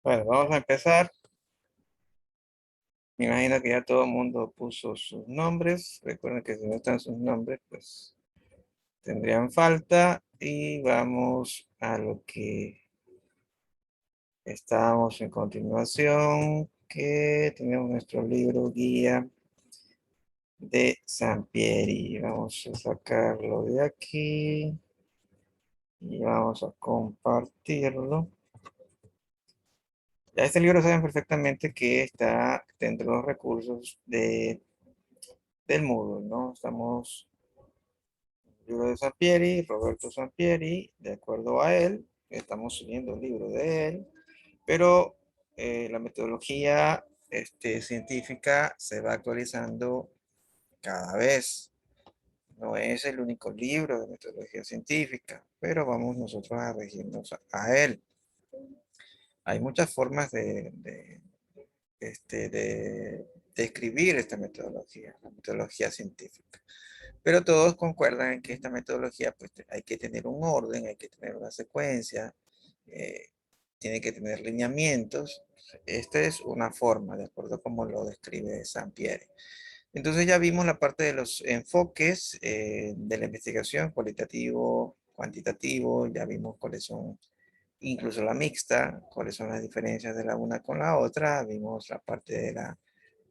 Bueno, vamos a empezar. Me imagino que ya todo el mundo puso sus nombres. Recuerden que si no están sus nombres, pues tendrían falta. Y vamos a lo que estábamos en continuación, que tenemos nuestro libro guía de Sampieri. Vamos a sacarlo de aquí y vamos a compartirlo. Ya este libro saben perfectamente que está dentro de los recursos del Moodle, ¿no? Estamos en el libro de Sampieri, Roberto Sampieri, de acuerdo a él, estamos siguiendo el libro de él, pero la metodología científica se va actualizando cada vez. No es el único libro de metodología científica, pero vamos nosotros a regirnos a él. Hay muchas formas de escribir esta metodología, la metodología científica. Pero todos concuerdan en que esta metodología, pues hay que tener un orden, hay que tener una secuencia, eh, tiene que tener lineamientos. Esta es una forma, de acuerdo a cómo lo describe Sampieri. Entonces ya vimos la parte de los enfoques de la investigación, cualitativo, cuantitativo, ya vimos cuáles son incluso la mixta, cuáles son las diferencias de la una con la otra, vimos la parte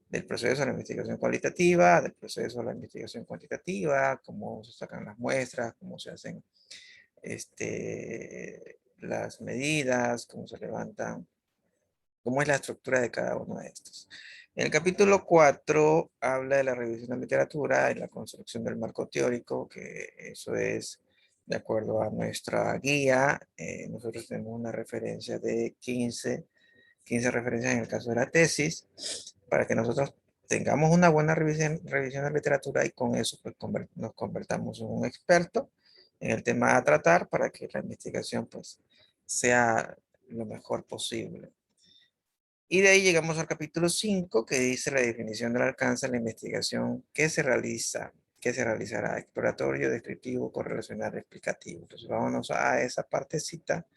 del proceso de la investigación cualitativa, del proceso de la investigación cuantitativa, cómo se sacan las muestras, cómo se hacen las medidas, cómo se levantan, cómo es la estructura de cada uno de estos. En el capítulo 4 habla de la revisión de literatura y la construcción del marco teórico, que eso es de acuerdo a nuestra guía. Nosotros tenemos una referencia de 15 referencias en el caso de la tesis, para que nosotros tengamos una buena revisión de literatura y con eso pues, nos convertamos en un experto en el tema a tratar para que la investigación pues sea lo mejor posible. Y de ahí llegamos al capítulo 5 que dice la definición del alcance de la investigación que se realiza, que se realizará, exploratorio, descriptivo, correlacional, explicativo. Entonces vámonos a esa partecita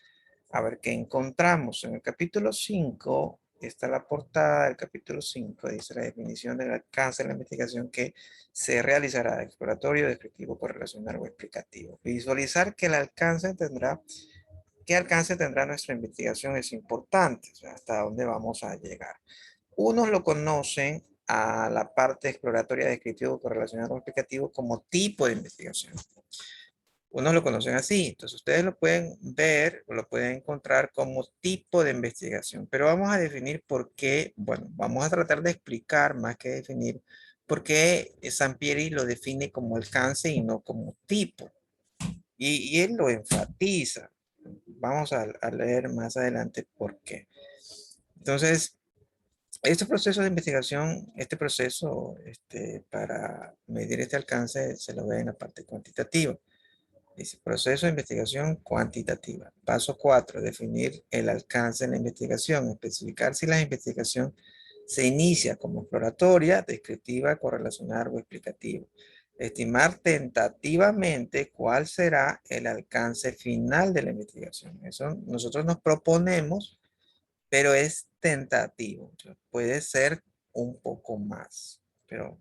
a ver qué encontramos. En el capítulo 5 está la portada del capítulo 5, dice la definición del alcance de la investigación que se realizará, exploratorio, descriptivo, correlacional o explicativo. Visualizar que el alcance tendrá, qué alcance tendrá nuestra investigación es importante, o sea, hasta dónde vamos a llegar. Unos lo conocen a la parte exploratoria, descriptivo, correlacional o explicativo como tipo de investigación. Unos lo conocen así, entonces ustedes lo pueden ver o lo pueden encontrar como tipo de investigación, pero vamos a definir por qué, bueno, vamos a tratar de explicar más que definir por qué Sampieri lo define como alcance y no como tipo. Y él lo enfatiza. Vamos a leer más adelante por qué. Entonces, este proceso de investigación, este proceso para medir este alcance se lo ve en la parte cuantitativa. Dice, proceso de investigación cuantitativa. Paso 4, definir el alcance de la investigación, especificar si la investigación se inicia como exploratoria, descriptiva, correlacional o explicativa. Estimar tentativamente cuál será el alcance final de la investigación. Eso nosotros nos proponemos, pero es tentativo. Puede ser un poco más, pero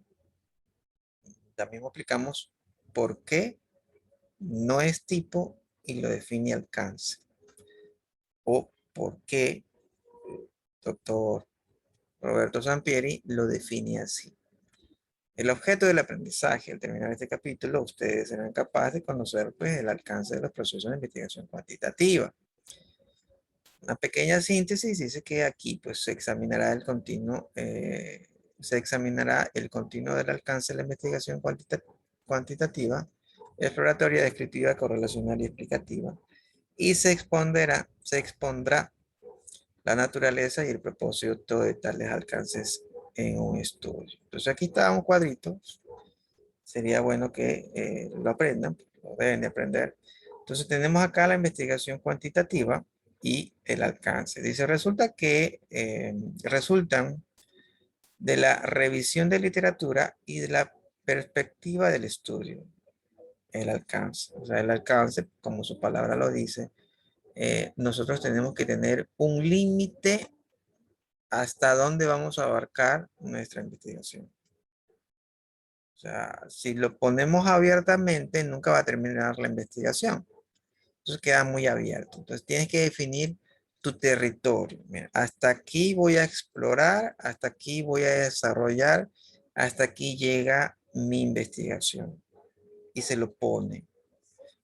también explicamos por qué no es tipo y lo define alcance. O por qué doctor Roberto Sampieri lo define así. El objeto del aprendizaje, al terminar este capítulo, ustedes serán capaces de conocer pues, el alcance de los procesos de investigación cuantitativa. Una pequeña síntesis dice que aquí pues, se examinará el continuo del alcance de la investigación cuantitativa, exploratoria, descriptiva, correlacional y explicativa. Y se expondrá la naturaleza y el propósito de tales alcances en un estudio. Entonces aquí está un cuadrito. Sería bueno que lo aprendan, lo deben de aprender. Entonces tenemos acá la investigación cuantitativa y el alcance. Dice, resultan de la revisión de literatura y de la perspectiva del estudio. El alcance. O sea, el alcance, como su palabra lo dice, nosotros tenemos que tener un límite hasta dónde vamos a abarcar nuestra investigación. O sea, si lo ponemos abiertamente, nunca va a terminar la investigación. Entonces queda muy abierto. Entonces tienes que definir tu territorio. Mira, hasta aquí voy a explorar, hasta aquí voy a desarrollar, hasta aquí llega mi investigación. Y se lo pone.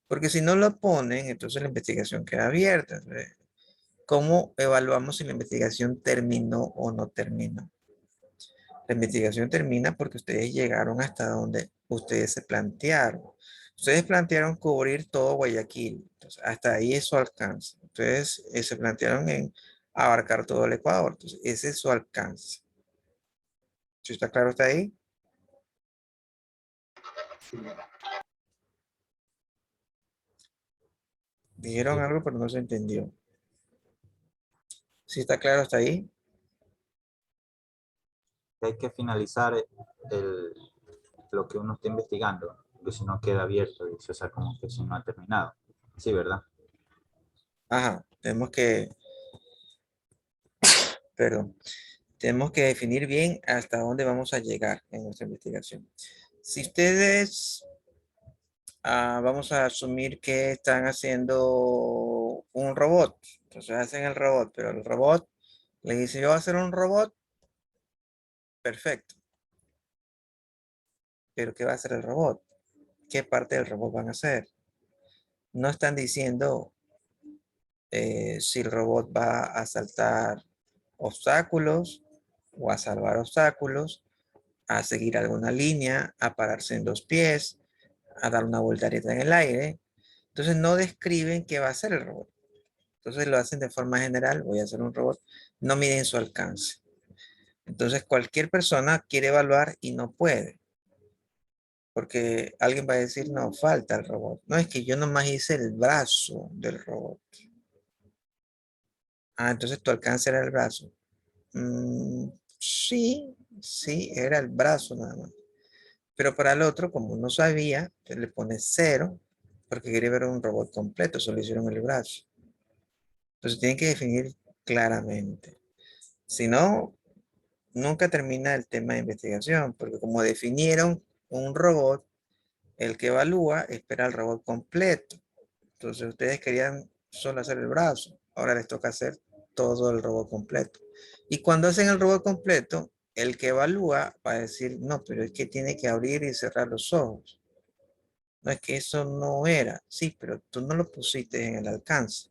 Porque si no lo ponen, entonces la investigación queda abierta. Entonces, ¿cómo evaluamos si la investigación terminó o no terminó? La investigación termina porque ustedes llegaron hasta donde ustedes se plantearon. Ustedes plantearon cubrir todo Guayaquil. Entonces, hasta ahí es su alcance. Ustedes se plantearon en abarcar todo el Ecuador. Entonces, ese es su alcance. ¿Sí está claro hasta ahí? Dijeron Sí. algo, pero no se entendió. ¿Sí está claro hasta ahí? Hay que finalizar el, lo que uno está investigando, porque si no queda abierto, dice, o sea, como que si no ha terminado. Sí, ¿verdad? Ajá. Perdón, tenemos que definir bien hasta dónde vamos a llegar en nuestra investigación. Si ustedes vamos a asumir que están haciendo un robot. Entonces hacen el robot, pero el robot le dice, yo voy a hacer un robot perfecto. Pero ¿qué va a hacer el robot? ¿Qué parte del robot van a hacer? No están diciendo si el robot va a saltar obstáculos o a salvar obstáculos, a seguir alguna línea, a pararse en dos pies, a dar una voltereta en el aire. Entonces no describen qué va a hacer el robot. Entonces lo hacen de forma general, voy a hacer un robot, no miden su alcance. Entonces cualquier persona quiere evaluar y no puede, porque alguien va a decir, no, falta el robot. No, es que yo nomás hice el brazo del robot. Ah, entonces tu alcance era el brazo. Sí, sí, era el brazo nada más. Pero para el otro, como no sabía, le pone cero, porque quería ver un robot completo, solo hicieron el brazo. Entonces tienen que definir claramente. Si no, nunca termina el tema de investigación, porque como definieron un robot, el que evalúa espera el robot completo. Entonces ustedes querían solo hacer el brazo, ahora les toca hacer todo el robot completo. Y cuando hacen el robot completo, el que evalúa va a decir, no, pero es que tiene que abrir y cerrar los ojos. No es que eso no era, sí, pero tú no lo pusiste en el alcance.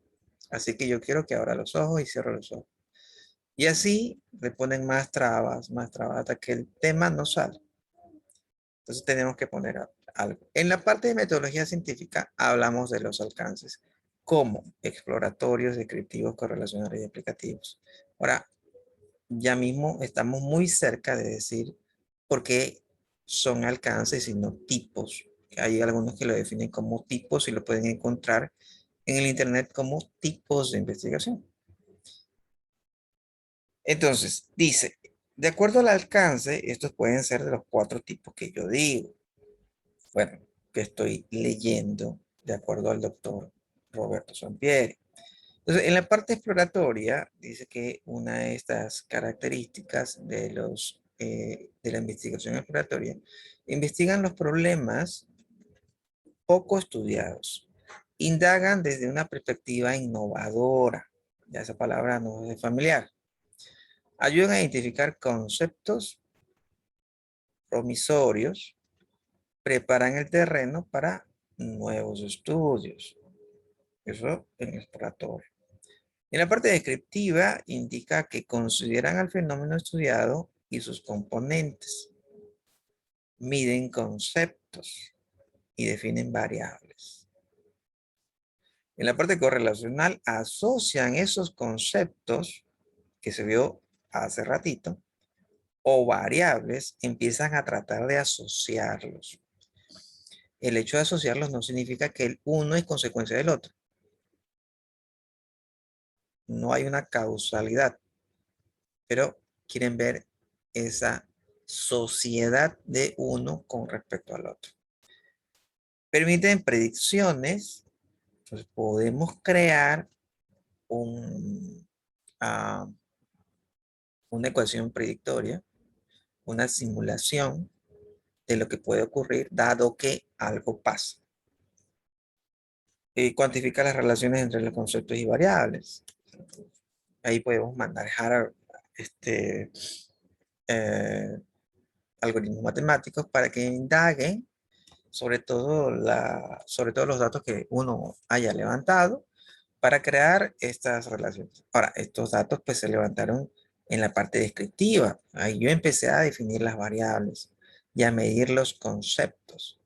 Así que yo quiero que abra los ojos y cierre los ojos. Y así le ponen más trabas, hasta que el tema no sale. Entonces tenemos que poner algo. En la parte de metodología científica hablamos de los alcances, como exploratorios, descriptivos, correlacionales y aplicativos. Ahora, ya mismo estamos muy cerca de decir por qué son alcances y no tipos. Hay algunos que lo definen como tipos y lo pueden encontrar en el Internet como tipos de investigación. Entonces, dice, de acuerdo al alcance, estos pueden ser de los cuatro tipos que yo digo. Bueno, que estoy leyendo de acuerdo al doctor Roberto Sampieri. Entonces, en la parte exploratoria, dice que una de estas características de la investigación exploratoria, investigan los problemas poco estudiados, indagan desde una perspectiva innovadora, ya esa palabra no es familiar, ayudan a identificar conceptos promisorios, preparan el terreno para nuevos estudios. Eso en exploratorio. En la parte descriptiva indica que consideran al fenómeno estudiado y sus componentes, miden conceptos y definen variables. En la parte correlacional asocian esos conceptos que se vio hace ratito o variables, empiezan a tratar de asociarlos. El hecho de asociarlos no significa que el uno es consecuencia del otro. No hay una causalidad, pero quieren ver esa sociedad de uno con respecto al otro. Permiten predicciones, pues podemos crear un, ah, una ecuación predictoria, una simulación de lo que puede ocurrir dado que algo pasa. Y cuantifica las relaciones entre los conceptos y variables. Ahí podemos manejar eh, algoritmos matemáticos para que indaguen sobre todo los datos que uno haya levantado para crear estas relaciones. Ahora, estos datos pues se levantaron en la parte descriptiva. Ahí yo empecé a definir las variables y a medir los conceptos.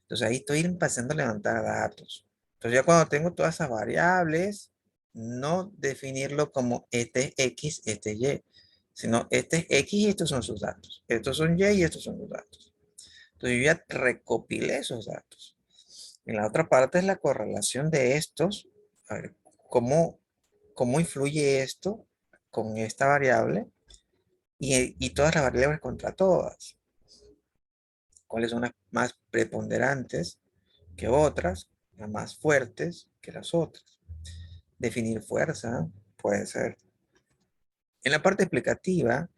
Entonces ahí estoy empezando a levantar datos. Entonces ya cuando tengo todas esas variables, no definirlo como este es X, este es Y, sino este es X y estos son sus datos. Estos son Y y estos son sus datos. Entonces yo ya recopilé esos datos. En la otra parte es la correlación de estos. A ver, cómo influye esto con esta variable y todas las variables contra todas. ¿Cuáles son las más preponderantes que otras? Las más fuertes que las otras. Definir fuerza puede ser. En la parte explicativa,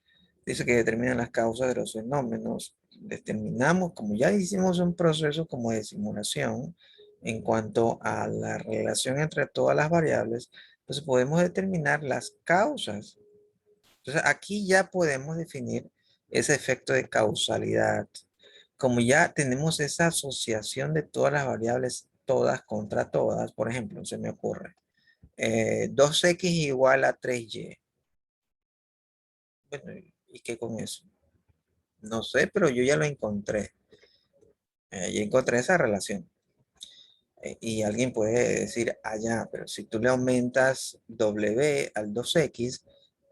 dice que determinan las causas de los fenómenos. Determinamos, como ya hicimos un proceso como de simulación en cuanto a la relación entre todas las variables, entonces podemos determinar las causas. Entonces aquí ya podemos definir ese efecto de causalidad. Como ya tenemos esa asociación de todas las variables, todas contra todas, por ejemplo, se me ocurre, 2x igual a 3y. Bueno, ¿y qué con eso? No sé, pero yo ya lo encontré. Ya encontré esa relación. Y alguien puede decir, ya, pero si tú le aumentas W al 2x,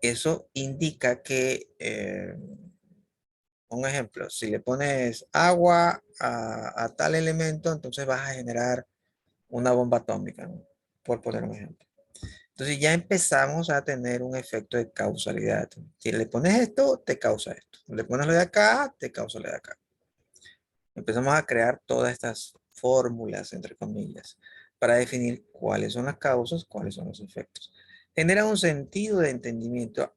eso indica que, un ejemplo, si le pones agua a tal elemento, entonces vas a generar una bomba atómica, ¿no? Por poner un ejemplo. Entonces ya empezamos a tener un efecto de causalidad. Si le pones esto, te causa esto. Le pones lo de acá, te causa lo de acá. Empezamos a crear todas estas fórmulas, entre comillas, para definir cuáles son las causas, cuáles son los efectos. Genera un sentido de entendimiento.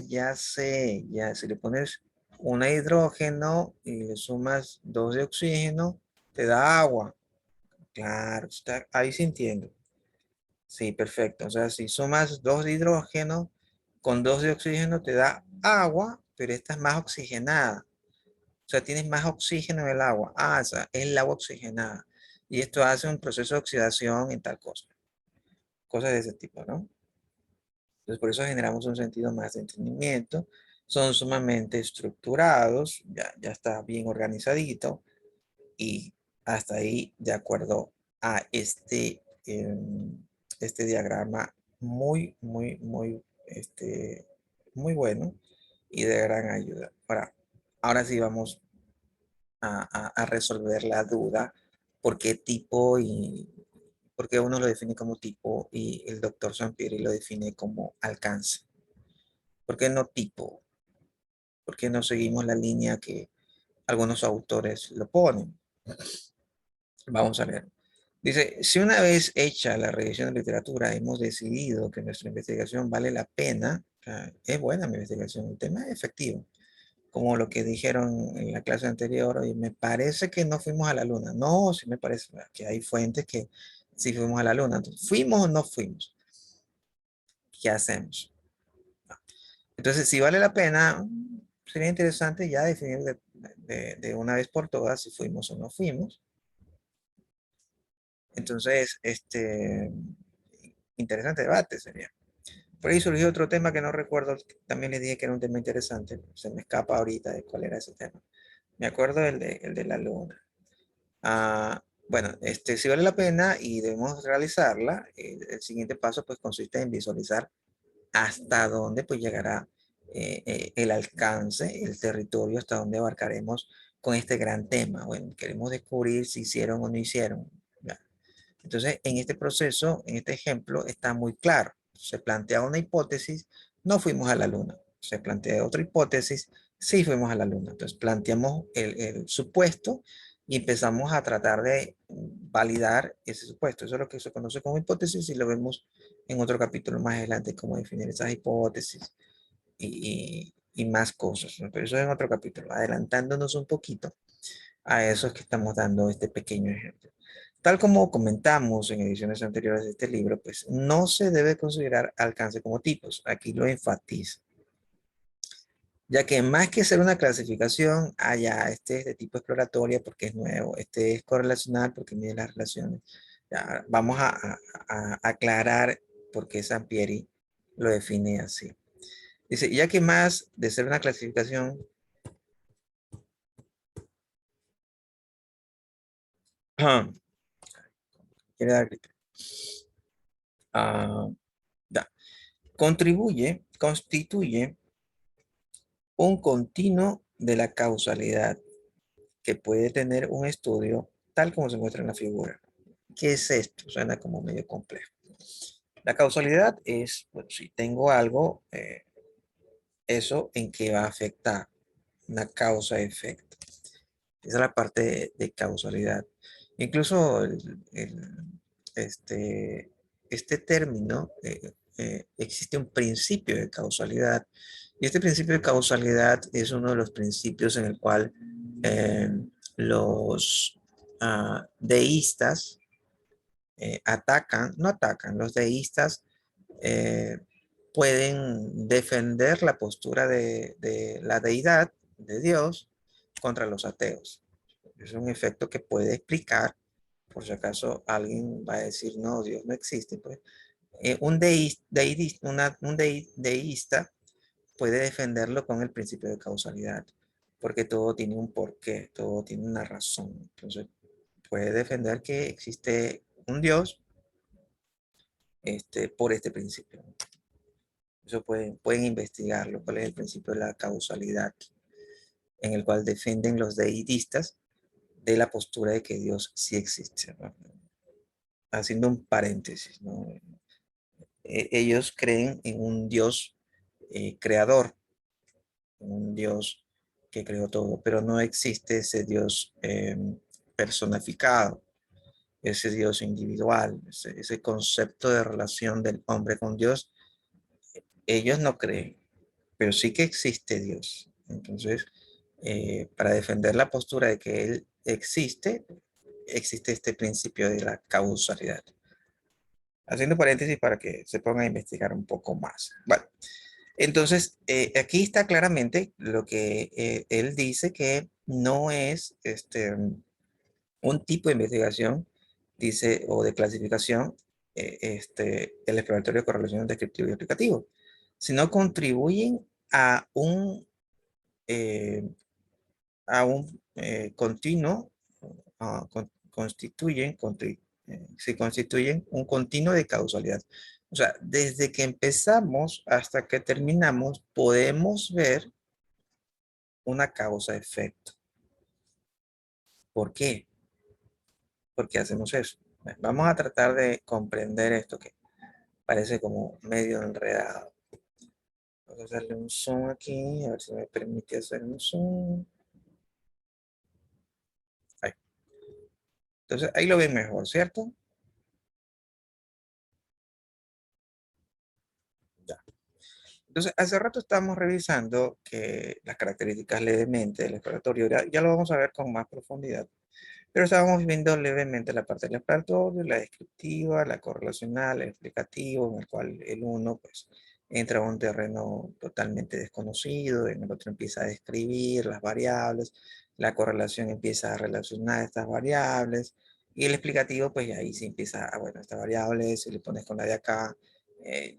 Ya sé, ya si le pones un hidrógeno y le sumas 2 de oxígeno, te da agua. Claro, está ahí sintiendo. Sí, perfecto. O sea, si sumas 2 de hidrógeno con 2 de oxígeno, te da agua, pero esta es más oxigenada. O sea, tienes más oxígeno en el agua. O sea, es el agua oxigenada. Y esto hace un proceso de oxidación en tal cosa. Cosas de ese tipo, ¿no? Entonces, por eso generamos un sentido más de entendimiento. Son sumamente estructurados, ya está bien organizadito. Y hasta ahí, de acuerdo a este diagrama muy bueno y de gran ayuda. Ahora sí vamos a resolver la duda, por qué tipo y por qué uno lo define como tipo y el doctor Sampieri lo define como alcance. ¿Por qué no tipo? ¿Por qué no seguimos la línea que algunos autores lo ponen? Vamos a ver. Dice, si una vez hecha la revisión de literatura hemos decidido que nuestra investigación vale la pena, es buena mi investigación, el tema es efectivo, como lo que dijeron en la clase anterior, y me parece que no fuimos a la luna. No, sí me parece que hay fuentes que sí fuimos a la luna. Entonces, ¿fuimos o no fuimos? ¿Qué hacemos? Entonces, si vale la pena, sería interesante ya definir de una vez por todas si fuimos o no fuimos. Entonces, interesante debate sería. Por ahí surgió otro tema que no recuerdo, también les dije que era un tema interesante, se me escapa ahorita de cuál era ese tema. Me acuerdo el de la luna. Bueno, si vale la pena y debemos realizarla, el siguiente paso pues consiste en visualizar hasta dónde pues llegará el alcance, el territorio, hasta dónde abarcaremos con este gran tema. Bueno, queremos descubrir si hicieron o no hicieron. ¿Ya? Entonces, en este proceso, en este ejemplo, está muy claro. Se plantea una hipótesis, no fuimos a la luna. Se plantea otra hipótesis, sí fuimos a la luna. Entonces, planteamos el supuesto y empezamos a tratar de validar ese supuesto. Eso es lo que se conoce como hipótesis y lo vemos en otro capítulo más adelante, cómo definir esas hipótesis y más cosas, ¿no? Pero eso es en otro capítulo, adelantándonos un poquito a eso es que estamos dando este pequeño ejemplo. Tal como comentamos en ediciones anteriores de este libro, pues no se debe considerar alcance como tipos. Aquí lo enfatizo. Ya que más que ser una clasificación, este es de tipo exploratoria porque es nuevo, este es correlacional porque mide las relaciones. Ya, vamos a aclarar por qué Sampieri lo define así. Dice, ya que más de ser una clasificación, quiere dar grito. Ya. Constituye un continuo de la causalidad que puede tener un estudio tal como se muestra en la figura. ¿Qué es esto? Suena como medio complejo. La causalidad es, bueno, si tengo algo, eso en qué va a afectar una causa-efecto. Esa es la parte de causalidad. Incluso este, este término, existe un principio de causalidad. Y este principio de causalidad es uno de los principios en el cual eh, los deístas no atacan, los deístas eh, pueden defender la postura de la deidad, de Dios, contra los ateos. Es un efecto que puede explicar, por si acaso alguien va a decir, no, Dios no existe, pues deísta puede defenderlo con el principio de causalidad, porque todo tiene un porqué, todo tiene una razón. Entonces, puede defender que existe un Dios por este principio. Eso pueden investigarlo, cuál es el principio de la causalidad, en el cual defienden los deidistas de la postura de que Dios sí existe, ¿no? Haciendo un paréntesis, ¿no? Ellos creen en un Dios creador, un Dios que creó todo, pero no existe ese Dios personificado, ese Dios individual, ese concepto de relación del hombre con Dios. Ellos no creen, pero sí que existe Dios. Entonces, para defender la postura de que Él existe, existe este principio de la causalidad. Haciendo paréntesis para que se pongan a investigar un poco más. Bueno, entonces, aquí está claramente lo que él dice que no es un tipo de investigación, dice, o de clasificación, el exploratorio de correlación descriptivo y aplicativo, sino contribuyen eh, a un continuo, se constituyen un continuo de causalidad. O sea, desde que empezamos hasta que terminamos, podemos ver una causa-efecto. ¿Por qué? ¿Por qué hacemos eso? Vamos a tratar de comprender esto que parece como medio enredado. Vamos a darle un zoom aquí, a ver si me permite hacer un zoom. Ahí. Entonces, ahí lo ven mejor, ¿cierto? Ya. Entonces, hace rato estamos revisando que las características levemente del exploratorio, ya lo vamos a ver con más profundidad, pero estábamos viendo levemente la parte del exploratorio, la descriptiva, la correlacional, el explicativo, en el cual el uno pues entra a un terreno totalmente desconocido, en el otro empieza a describir las variables, la correlación empieza a relacionar estas variables, y el explicativo pues ahí sí empieza, bueno, esta variable, si le pones con la de acá,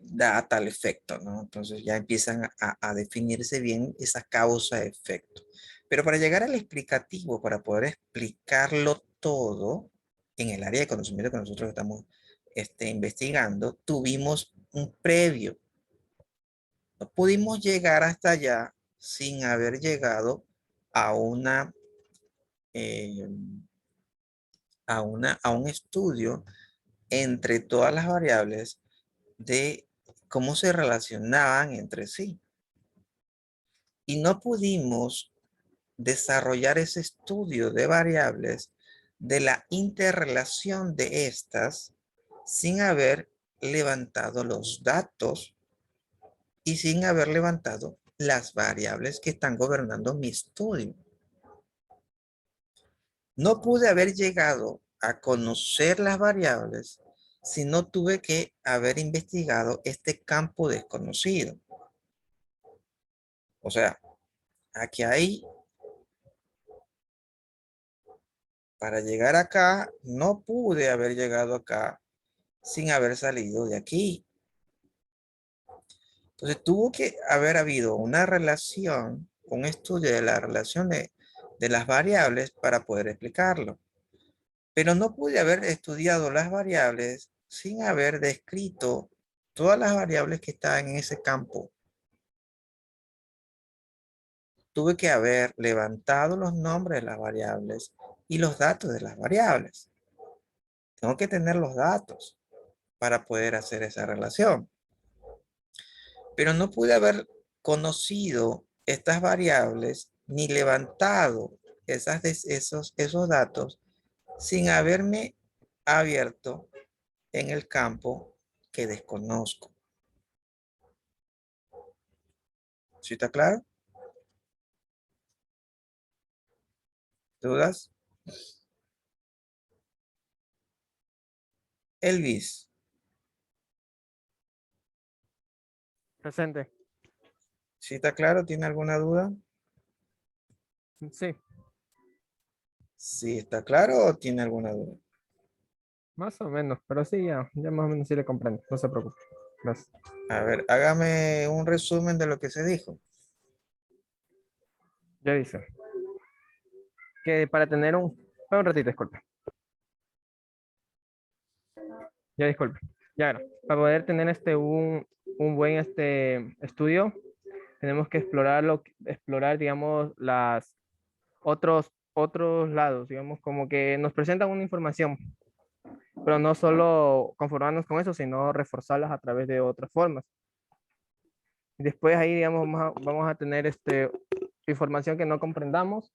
da tal efecto, ¿no? Entonces ya empiezan a definirse bien esa causa-efecto. Pero para llegar al explicativo, para poder explicarlo todo en el área de conocimiento que nosotros estamos investigando, tuvimos un previo. No pudimos llegar hasta allá sin haber llegado a eh, a un estudio entre todas las variables de cómo se relacionaban entre sí. Y no pudimos desarrollar ese estudio de variables, de la interrelación de estas, sin haber levantado los datos y sin haber levantado las variables que están gobernando mi estudio. No pude haber llegado a conocer las variables si no tuve que haber investigado este campo desconocido. O sea, aquí hay, para llegar acá, no pude haber llegado acá sin haber salido de aquí. Entonces tuvo que haber habido una relación, un estudio de la relación de las variables para poder explicarlo. Pero no pude haber estudiado las variables sin haber descrito todas las variables que estaban en ese campo. Tuve que haber levantado los nombres de las variables y los datos de las variables. Tengo que tener los datos para poder hacer esa relación. Pero no pude haber conocido estas variables ni levantado esos datos sin haberme abierto en el campo que desconozco. ¿Sí está claro? ¿Dudas? Elvis, Presente. ¿sí está claro? ¿Tiene alguna duda? Sí, ¿Sí está claro o tiene alguna duda? más o menos, pero sí, ya más o menos sí le comprendo. No se preocupe. Gracias. A ver, hágame un resumen de lo que se dijo. Ya dice que para tener un ratito, disculpe. Ya disculpe. Ya era. Para poder tener un buen estudio, tenemos que explorar, digamos, otros lados, digamos, como que nos presentan una información, pero no solo conformarnos con eso, sino reforzarlas a través de otras formas. Y después ahí, digamos, vamos a tener información que no comprendamos,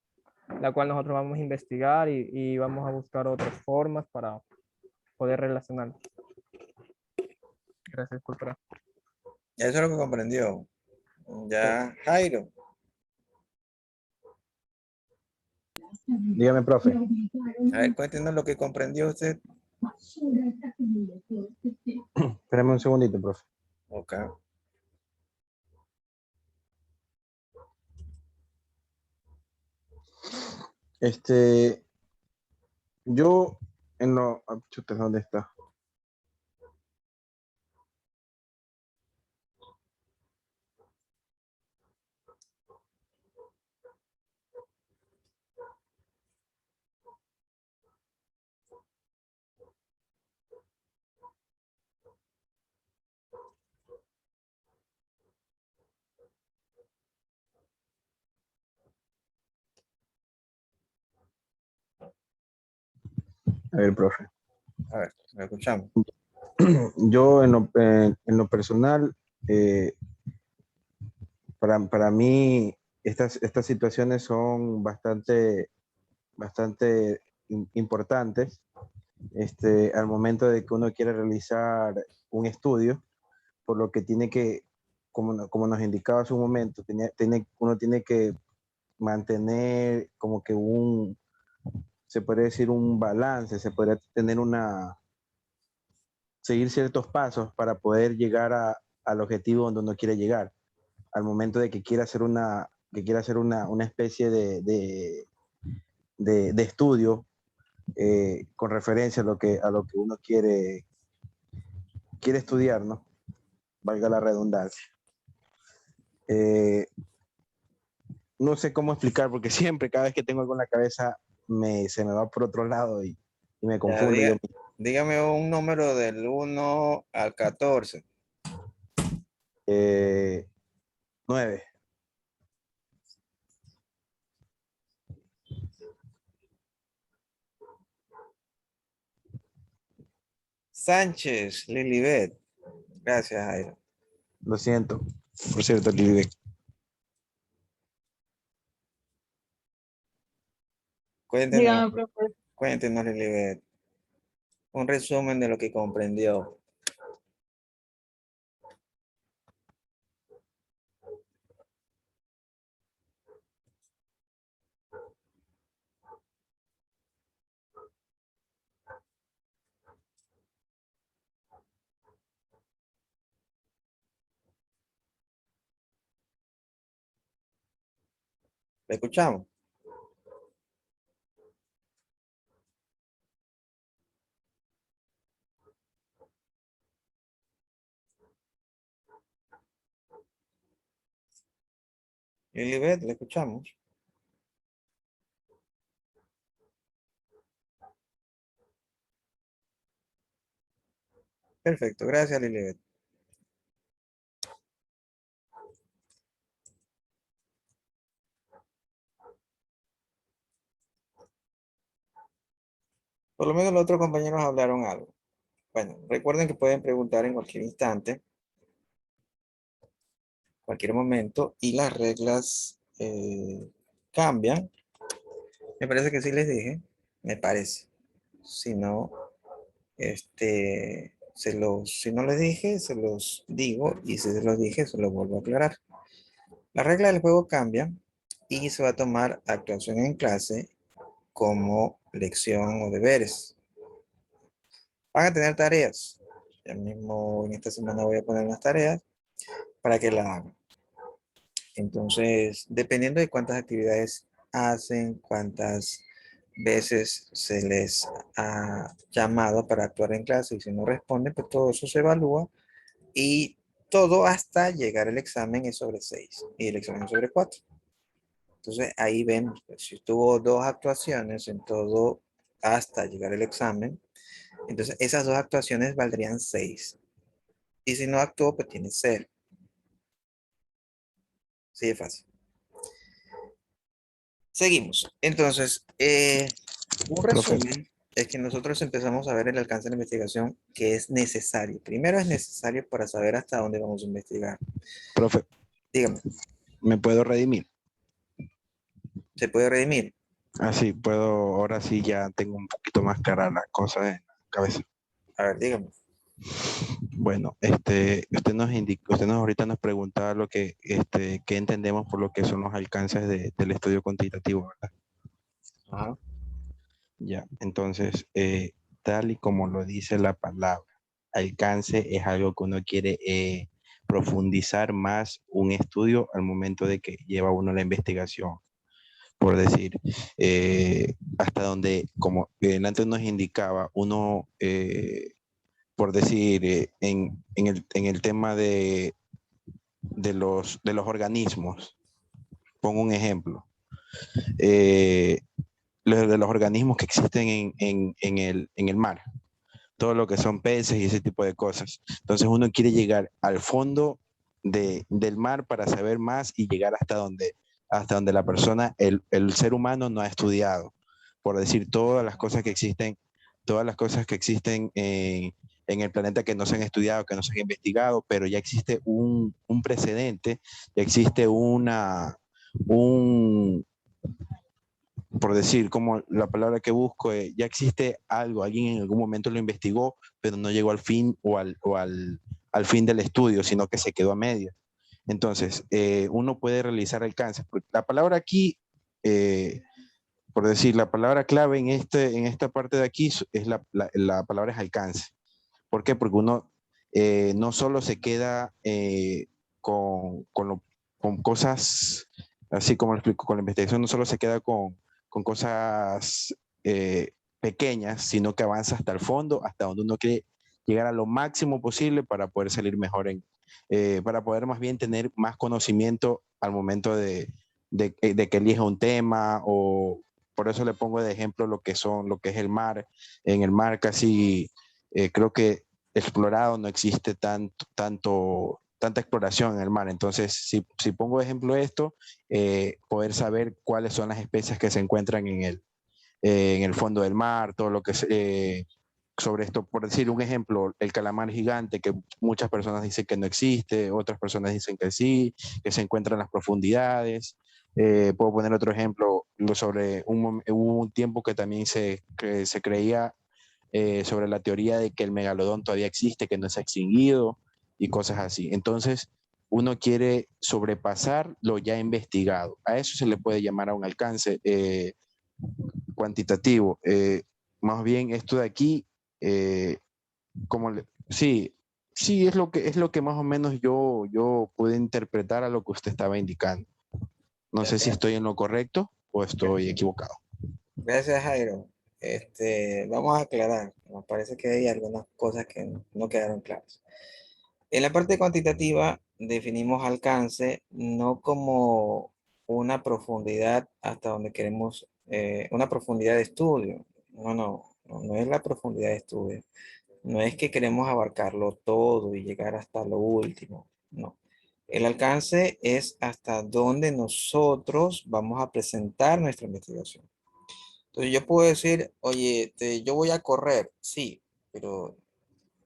la cual nosotros vamos a investigar y vamos a buscar otras formas para poder relacionar. Gracias, disculpa. Eso es lo que comprendió. Ya, Jairo. Dígame, profe. A ver, cuéntenos lo que comprendió usted. Espérame un segundito, profe. Ok. Yo en lo... chuta, ¿dónde está? A ver, profe. A ver, lo escuchamos. Yo en lo personal, para mí, estas situaciones son bastante importantes al momento de que uno quiere realizar un estudio, por lo que tiene que, como nos indicaba hace un momento, uno tiene que mantener como que se podría decir un balance, se podría tener seguir ciertos pasos para poder llegar al objetivo donde uno quiere llegar. Al momento de que quiera hacer una especie de estudio con referencia a lo que uno quiere estudiar, ¿no? Valga la redundancia. No sé cómo explicar, porque siempre, cada vez que tengo algo en la cabeza, se me va por otro lado y me Ya, confundo. dígame un número del 1 al 14. 9. Sánchez, Lilibet. Gracias, Jairo. Lo siento. Por cierto, Lili. Cuéntenos, Dígame, profe. cuéntenos, Lilibet, un resumen de lo que comprendió. ¿Le escuchamos? Lilibet, ¿le escuchamos? Perfecto, gracias, Lilibet. Por lo menos los otros compañeros hablaron algo. Bueno, recuerden que pueden preguntar en cualquier instante, cualquier momento, y las reglas cambian. Me parece que sí les dije, me parece. Si no, si no les dije, se los digo, y si se los dije, se los vuelvo a aclarar. La regla del juego cambia y se va a tomar actuación en clase como lección o deberes. Van a tener tareas. Ya mismo en esta semana voy a poner las tareas para que las hagan. Entonces, dependiendo de cuántas actividades hacen, cuántas veces se les ha llamado para actuar en clase y si no responden, pues todo eso se evalúa y todo hasta llegar al examen es sobre 6 y el examen es sobre 4. Entonces ahí vemos, pues, si tuvo 2 actuaciones en todo hasta llegar al examen, entonces esas 2 actuaciones valdrían 6. Y si no actuó, pues tiene 0. Sí, es fácil. Seguimos. Entonces, un Profe, resumen es que nosotros empezamos a ver el alcance de la investigación que es necesario. Primero es necesario para saber hasta dónde vamos a investigar. profe, Dígame, ¿me puedo redimir? ¿se puede redimir? Así puedo, ahora sí ya tengo un poquito más clara las cosas en la cabeza. A ver, dígame. Bueno, usted nos indicó, usted nos ahorita nos preguntaba lo que, qué entendemos por lo que son los alcances del estudio cuantitativo, ¿verdad? Ajá. Ya, entonces, tal y como lo dice la palabra, alcance es algo que uno quiere profundizar más un estudio al momento de que lleva uno la investigación. Por decir, hasta donde, como antes nos indicaba, uno, por decir, en el tema de los organismos, pongo un ejemplo. De los organismos que existen en el mar, todo lo que son peces y ese tipo de cosas. Entonces uno quiere llegar al fondo del mar para saber más y llegar hasta donde la persona, el ser humano no ha estudiado, por decir todas las cosas que existen en el planeta que no se han estudiado, que no se han investigado, pero ya existe un precedente, ya existe un, por decir, como la palabra que busco, ya existe algo, alguien en algún momento lo investigó, pero no llegó al fin al fin del estudio, sino que se quedó a medio. Entonces, uno puede realizar alcances. La palabra aquí, por decir, la palabra clave en esta parte de aquí es la palabra es alcance. ¿Por qué? Porque uno no solo se queda con cosas, así como lo explico, con la investigación no solo se queda con cosas pequeñas, sino que avanza hasta el fondo, hasta donde uno quiere llegar a lo máximo posible para poder salir mejor para poder más bien tener más conocimiento al momento de que elija un tema o por eso le pongo de ejemplo lo que es el mar. En el mar casi creo que explorado no existe tanta exploración en el mar. Entonces, si pongo de ejemplo esto, poder saber cuáles son las especies que se encuentran en el fondo del mar, todo lo que es sobre esto, por decir un ejemplo, el calamar gigante, que muchas personas dicen que no existe, otras personas dicen que sí, que se encuentra en las profundidades, Puedo poner otro ejemplo sobre hubo un tiempo que también que se creía sobre la teoría de que el megalodón todavía existe, que no se ha extinguido y cosas así. Entonces, uno quiere sobrepasar lo ya investigado. A eso se le puede llamar a un alcance cuantitativo. Más bien esto de aquí, sí, sí, es lo que más o menos yo pude interpretar a lo que usted estaba indicando. No sé si Perfecto. estoy en lo correcto o estoy equivocado. Gracias, Jairo. Vamos a aclarar. Me parece que hay algunas cosas que no quedaron claras. En la parte cuantitativa definimos alcance no como una profundidad hasta donde queremos, una profundidad de estudio. No es la profundidad de estudio. No es que queremos abarcarlo todo y llegar hasta lo último. No. El alcance es hasta donde nosotros vamos a presentar nuestra investigación. Entonces yo puedo decir, oye, yo voy a correr, sí, pero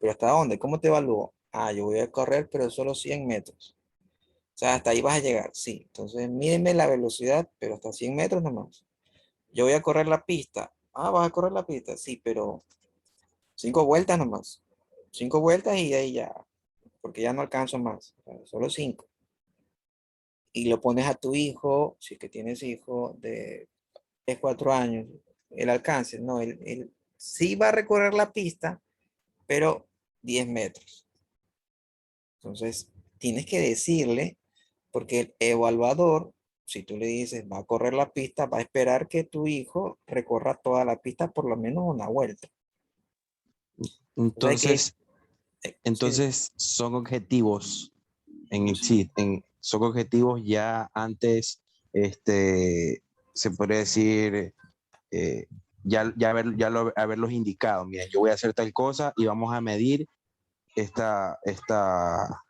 ¿hasta dónde? ¿Cómo te evalúo? Ah, yo voy a correr, pero solo 100 metros. O sea, hasta ahí vas a llegar, sí. Entonces, mídeme la velocidad, pero hasta 100 metros nomás. Yo voy a correr la pista. Ah, vas a correr la pista, sí, pero 5 vueltas nomás. 5 vueltas y de ahí ya, porque ya no alcanzo más. O sea, solo 5. Y lo pones a tu hijo, si es que tienes hijo de 3, 4 años, el alcance, no, él sí va a recorrer la pista, pero 10 metros. Entonces, tienes que decirle, porque el evaluador, si tú le dices, va a correr la pista, va a esperar que tu hijo recorra toda la pista por lo menos una vuelta. Entonces, hay que, Entonces, sí, entonces son objetivos sí, son objetivos ya antes, se podría decir, eh, haberlos indicado. Mira, yo voy a hacer tal cosa y vamos a medir esta, esta,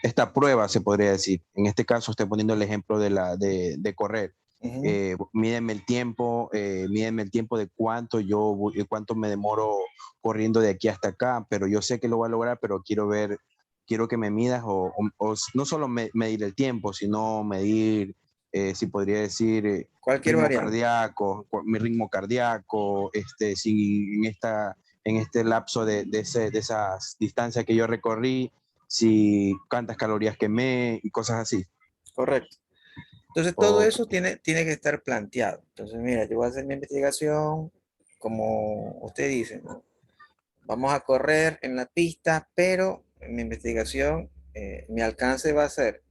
esta prueba, se podría decir. En este caso, estoy poniendo el ejemplo de correr. ujú, Mídenme el tiempo de cuánto me demoro corriendo de aquí hasta acá, pero yo sé que lo voy a lograr, pero quiero que me midas o no solo medir el tiempo, sino medir, si podría decir, cualquier variable. mi ritmo cardíaco, si en este lapso de esas distancias que yo recorrí, si cuántas calorías quemé y cosas así. Correcto. Entonces, todo O, eso tiene que estar planteado. Entonces, mira, yo voy a hacer mi investigación, como usted dice, ¿no? Vamos a correr en la pista, pero en mi investigación, mi alcance va a ser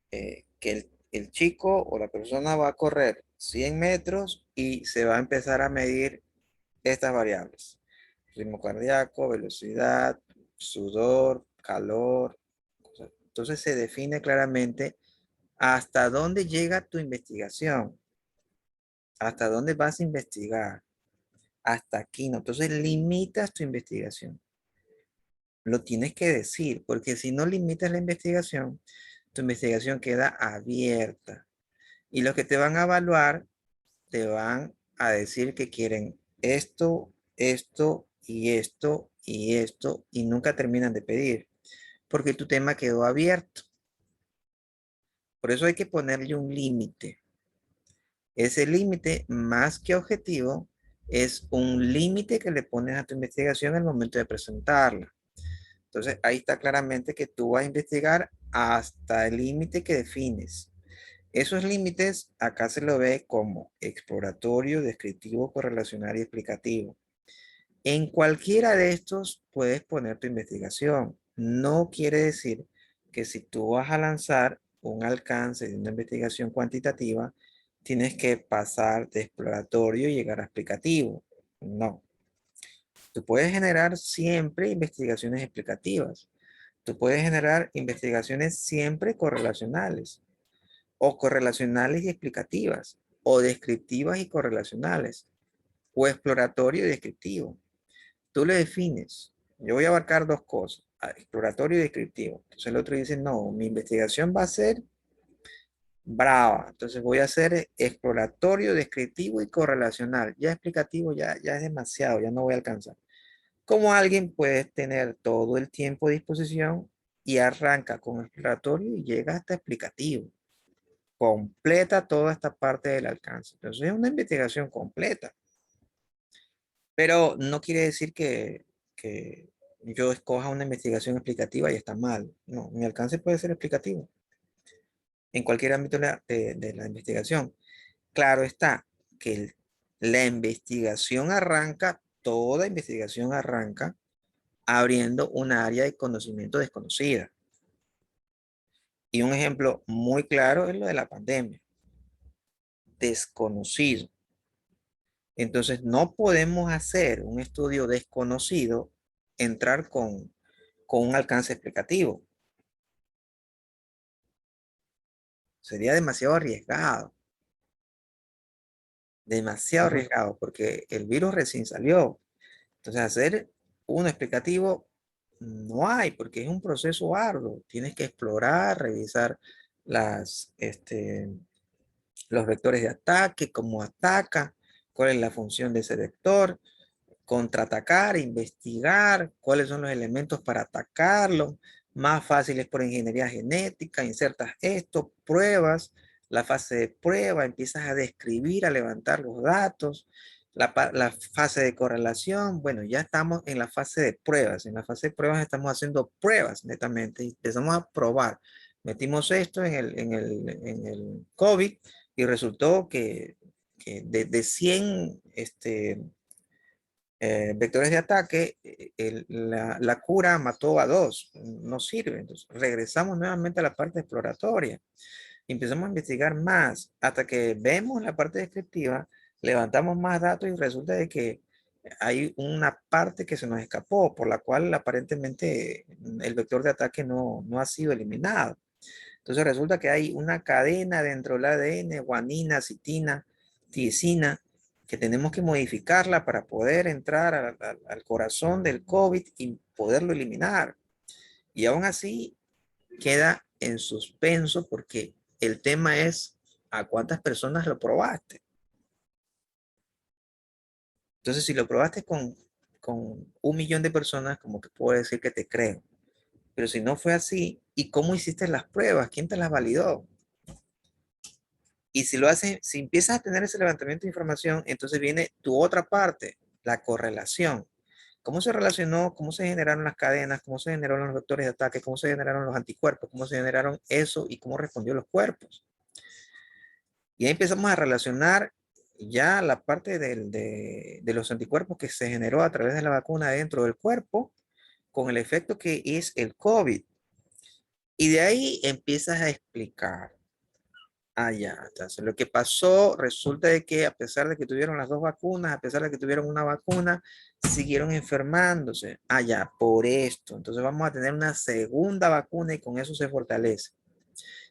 que el chico o la persona va a correr 100 metros y se va a empezar a medir estas variables: ritmo cardíaco, velocidad, sudor, calor. Entonces se define claramente hasta dónde llega tu investigación, hasta dónde vas a investigar, hasta aquí, ¿no? Entonces limitas tu investigación. Lo tienes que decir, porque si no limitas la investigación, tu investigación queda abierta. Y los que te van a evaluar te van a decir que quieren esto, esto y esto y esto y nunca terminan de pedir, porque tu tema quedó abierto. Por eso hay que ponerle un límite. Ese límite, más que objetivo, es un límite que le pones a tu investigación al momento de presentarla. Entonces, ahí está claramente que tú vas a investigar hasta el límite que defines. Esos límites acá se lo ve como exploratorio, descriptivo, correlacional y explicativo. En cualquiera de estos puedes poner tu investigación. No quiere decir que si tú vas a lanzar un alcance de una investigación cuantitativa, tienes que pasar de exploratorio y llegar a explicativo. No. Tú puedes generar siempre investigaciones explicativas. Tú puedes generar investigaciones siempre correlacionales o correlacionales y explicativas o descriptivas y correlacionales o exploratorio y descriptivo. Tú le defines. Yo voy a abarcar dos cosas, exploratorio y descriptivo. Entonces el otro dice, no, mi investigación va a ser brava. Entonces voy a hacer exploratorio, descriptivo y correlacional. Ya explicativo ya es demasiado, ya no voy a alcanzar. Como alguien puede tener todo el tiempo a disposición y arranca con exploratorio y llega hasta explicativo. completa toda esta parte del alcance. Entonces es una investigación completa. Pero no quiere decir que yo escoja una investigación explicativa y está mal. No, mi alcance puede ser explicativo en cualquier ámbito de la investigación. Claro está que la investigación arranca, toda investigación arranca abriendo un área de conocimiento desconocida. Y un ejemplo muy claro es lo de la pandemia. Desconocido. Entonces no podemos hacer un estudio desconocido, entrar con un alcance explicativo. Sería demasiado arriesgado. Demasiado arriesgado porque el virus recién salió. Entonces hacer un explicativo no hay porque es un proceso arduo. Tienes que explorar, revisar los vectores de ataque, cómo ataca, cuál es la función de ese vector, contraatacar, investigar cuáles son los elementos para atacarlo, más fáciles por ingeniería genética, insertas esto, pruebas, la fase de prueba, empiezas a describir, a levantar los datos, la fase de correlación, bueno, ya estamos en la fase de pruebas, en la fase de pruebas estamos haciendo pruebas netamente, y empezamos a probar, metimos esto en el COVID y resultó que de 100 vectores de ataque, la cura mató a 2, no sirve. Entonces, regresamos nuevamente a la parte exploratoria. Empezamos a investigar más hasta que vemos la parte descriptiva, levantamos más datos y resulta de que hay una parte que se nos escapó, por la cual aparentemente el vector de ataque no ha sido eliminado. Entonces resulta que hay una cadena dentro del ADN, guanina, citina, tiesina, que tenemos que modificarla para poder entrar al corazón del COVID y poderlo eliminar. Y aún así queda en suspenso porque el tema es a cuántas personas lo probaste. Entonces, si lo probaste con 1 millón de personas, como que puedo decir que te creo. Pero si no fue así, ¿y cómo hiciste las pruebas? ¿Quién te las validó? Y si lo haces, si empiezas a tener ese levantamiento de información, entonces viene tu otra parte, la correlación. ¿Cómo se relacionó? ¿Cómo se generaron las cadenas? ¿Cómo se generaron los vectores de ataque? ¿Cómo se generaron los anticuerpos? ¿Cómo se generaron eso? ¿Y cómo respondió los cuerpos? Y ahí empezamos a relacionar ya la parte de los anticuerpos que se generó a través de la vacuna dentro del cuerpo con el efecto que es el COVID. Y de ahí empiezas a explicar. Ah, ya. Entonces, lo que pasó, resulta de que a pesar de que tuvieron las 2 vacunas, a pesar de que tuvieron una vacuna, siguieron enfermándose. Ah, ya, por esto. Entonces vamos a tener una segunda vacuna y con eso se fortalece.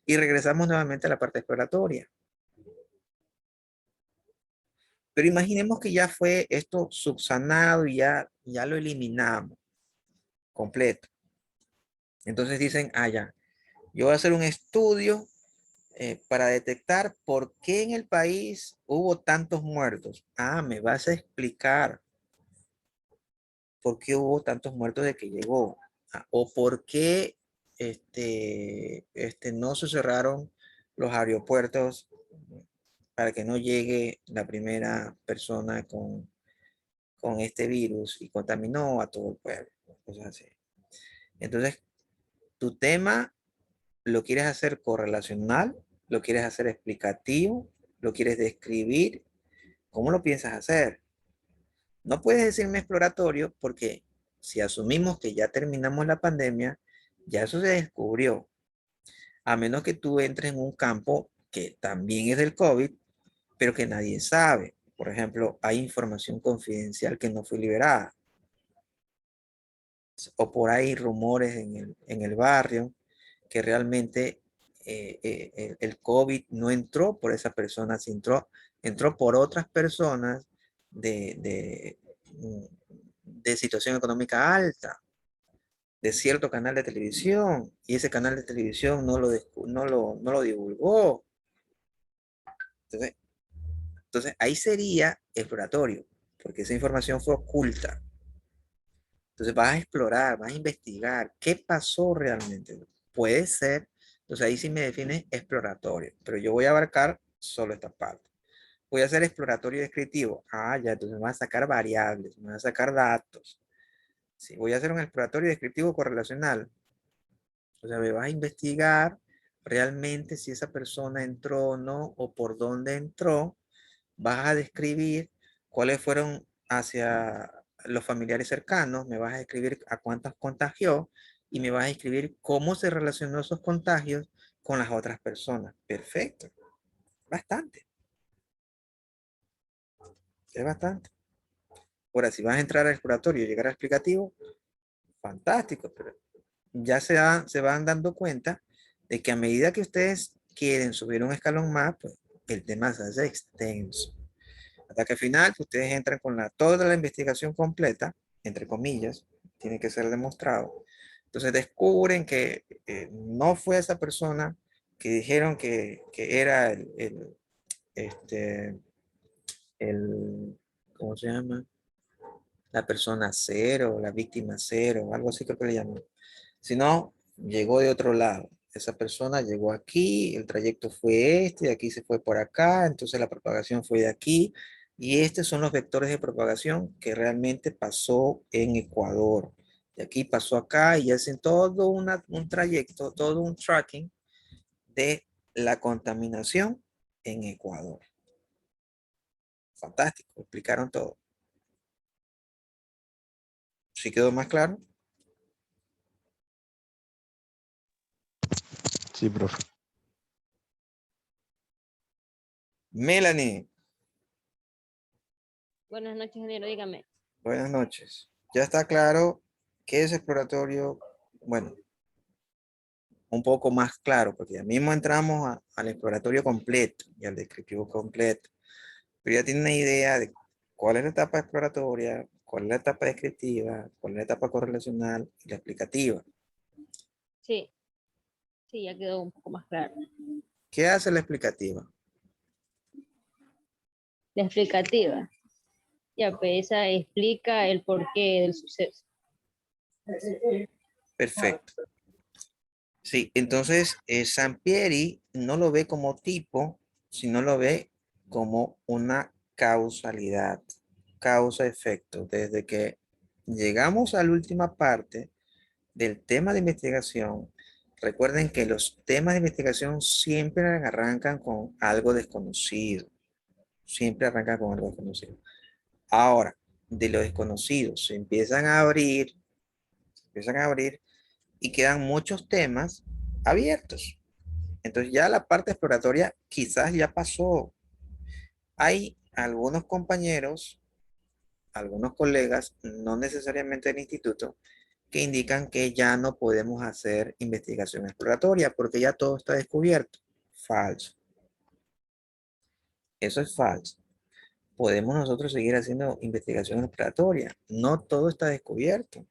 Y regresamos nuevamente a la parte exploratoria. Pero imaginemos que ya fue esto subsanado y ya lo eliminamos completo. Entonces dicen, ah, ya, yo voy a hacer un estudio para detectar por qué en el país hubo tantos muertos. Ah, me vas a explicar por qué hubo tantos muertos de que llegó. Ah, o por qué no se cerraron los aeropuertos para que no llegue la primera persona con este virus y contaminó a todo el pueblo. Cosas así. Entonces, tu tema lo quieres hacer correlacional, lo quieres hacer explicativo, lo quieres describir. ¿Cómo lo piensas hacer? No puedes decirme exploratorio porque si asumimos que ya terminamos la pandemia, ya eso se descubrió. A menos que tú entres en un campo que también es del COVID, pero que nadie sabe. Por ejemplo, hay información confidencial que no fue liberada. O por ahí rumores en el barrio que realmente el COVID no entró por esa persona, entró por otras personas de situación económica alta, de cierto canal de televisión, y ese canal de televisión no lo divulgó. Entonces ahí sería exploratorio, porque esa información fue oculta. Entonces vas a explorar, vas a investigar qué pasó realmente. Puede ser Entonces ahí sí me define exploratorio, pero yo voy a abarcar solo esta parte. Voy a hacer exploratorio descriptivo. Ah, ya, entonces me voy a sacar variables, me voy a sacar datos. Sí, voy a hacer un exploratorio descriptivo correlacional. O sea, me vas a investigar realmente si esa persona entró o no, o por dónde entró. Vas a describir cuáles fueron hacia los familiares cercanos, me vas a escribir a cuántos contagió y me vas a escribir cómo se relacionó esos contagios con las otras personas. Perfecto. Bastante. Es bastante. Ahora, si vas a entrar al exploratorio y llegar al explicativo, fantástico, pero ya se van dando cuenta de que a medida que ustedes quieren subir un escalón más, pues el tema se hace extenso. Hasta que al final pues, ustedes entran con toda la investigación completa, entre comillas, tiene que ser demostrado. Entonces descubren que no fue esa persona que dijeron que era este, el, ¿cómo se llama? La persona cero, la víctima cero, algo así creo que le llaman. Sino llegó de otro lado. Esa persona llegó aquí, el trayecto fue este, de aquí se fue por acá, entonces la propagación fue de aquí. Y estos son los vectores de propagación que realmente pasó en Ecuador. De aquí pasó acá y hacen todo un trayecto, todo un tracking de la contaminación en Ecuador. Fantástico, explicaron todo. ¿Sí quedó más claro? Sí, profe. Melanie, Buenas noches, ingeniero, dígame. buenas noches. Ya está claro qué es exploratorio. Bueno, un poco más claro, porque ya mismo entramos al exploratorio completo y al descriptivo completo. Pero ya tiene una idea de cuál es la etapa exploratoria, cuál es la etapa descriptiva, cuál es la etapa correlacional y la explicativa. Sí, sí, ya quedó un poco más claro. ¿Qué hace la explicativa? La explicativa. Ya, pues esa explica el porqué del suceso. Perfecto. Sí, entonces Sampieri no lo ve como tipo, sino lo ve como una causalidad, causa-efecto. Desde que llegamos a la última parte del tema de investigación, recuerden que los temas de investigación siempre arrancan con algo desconocido, siempre arrancan con algo desconocido. Ahora, de lo desconocido se empiezan a abrir y quedan muchos temas abiertos. Entonces ya la parte exploratoria quizás ya pasó. Hay algunos compañeros, algunos colegas, no necesariamente del instituto, que indican que ya no podemos hacer investigación exploratoria porque ya todo está descubierto. Falso. Eso es falso. Podemos nosotros seguir haciendo investigación exploratoria. No todo está descubierto.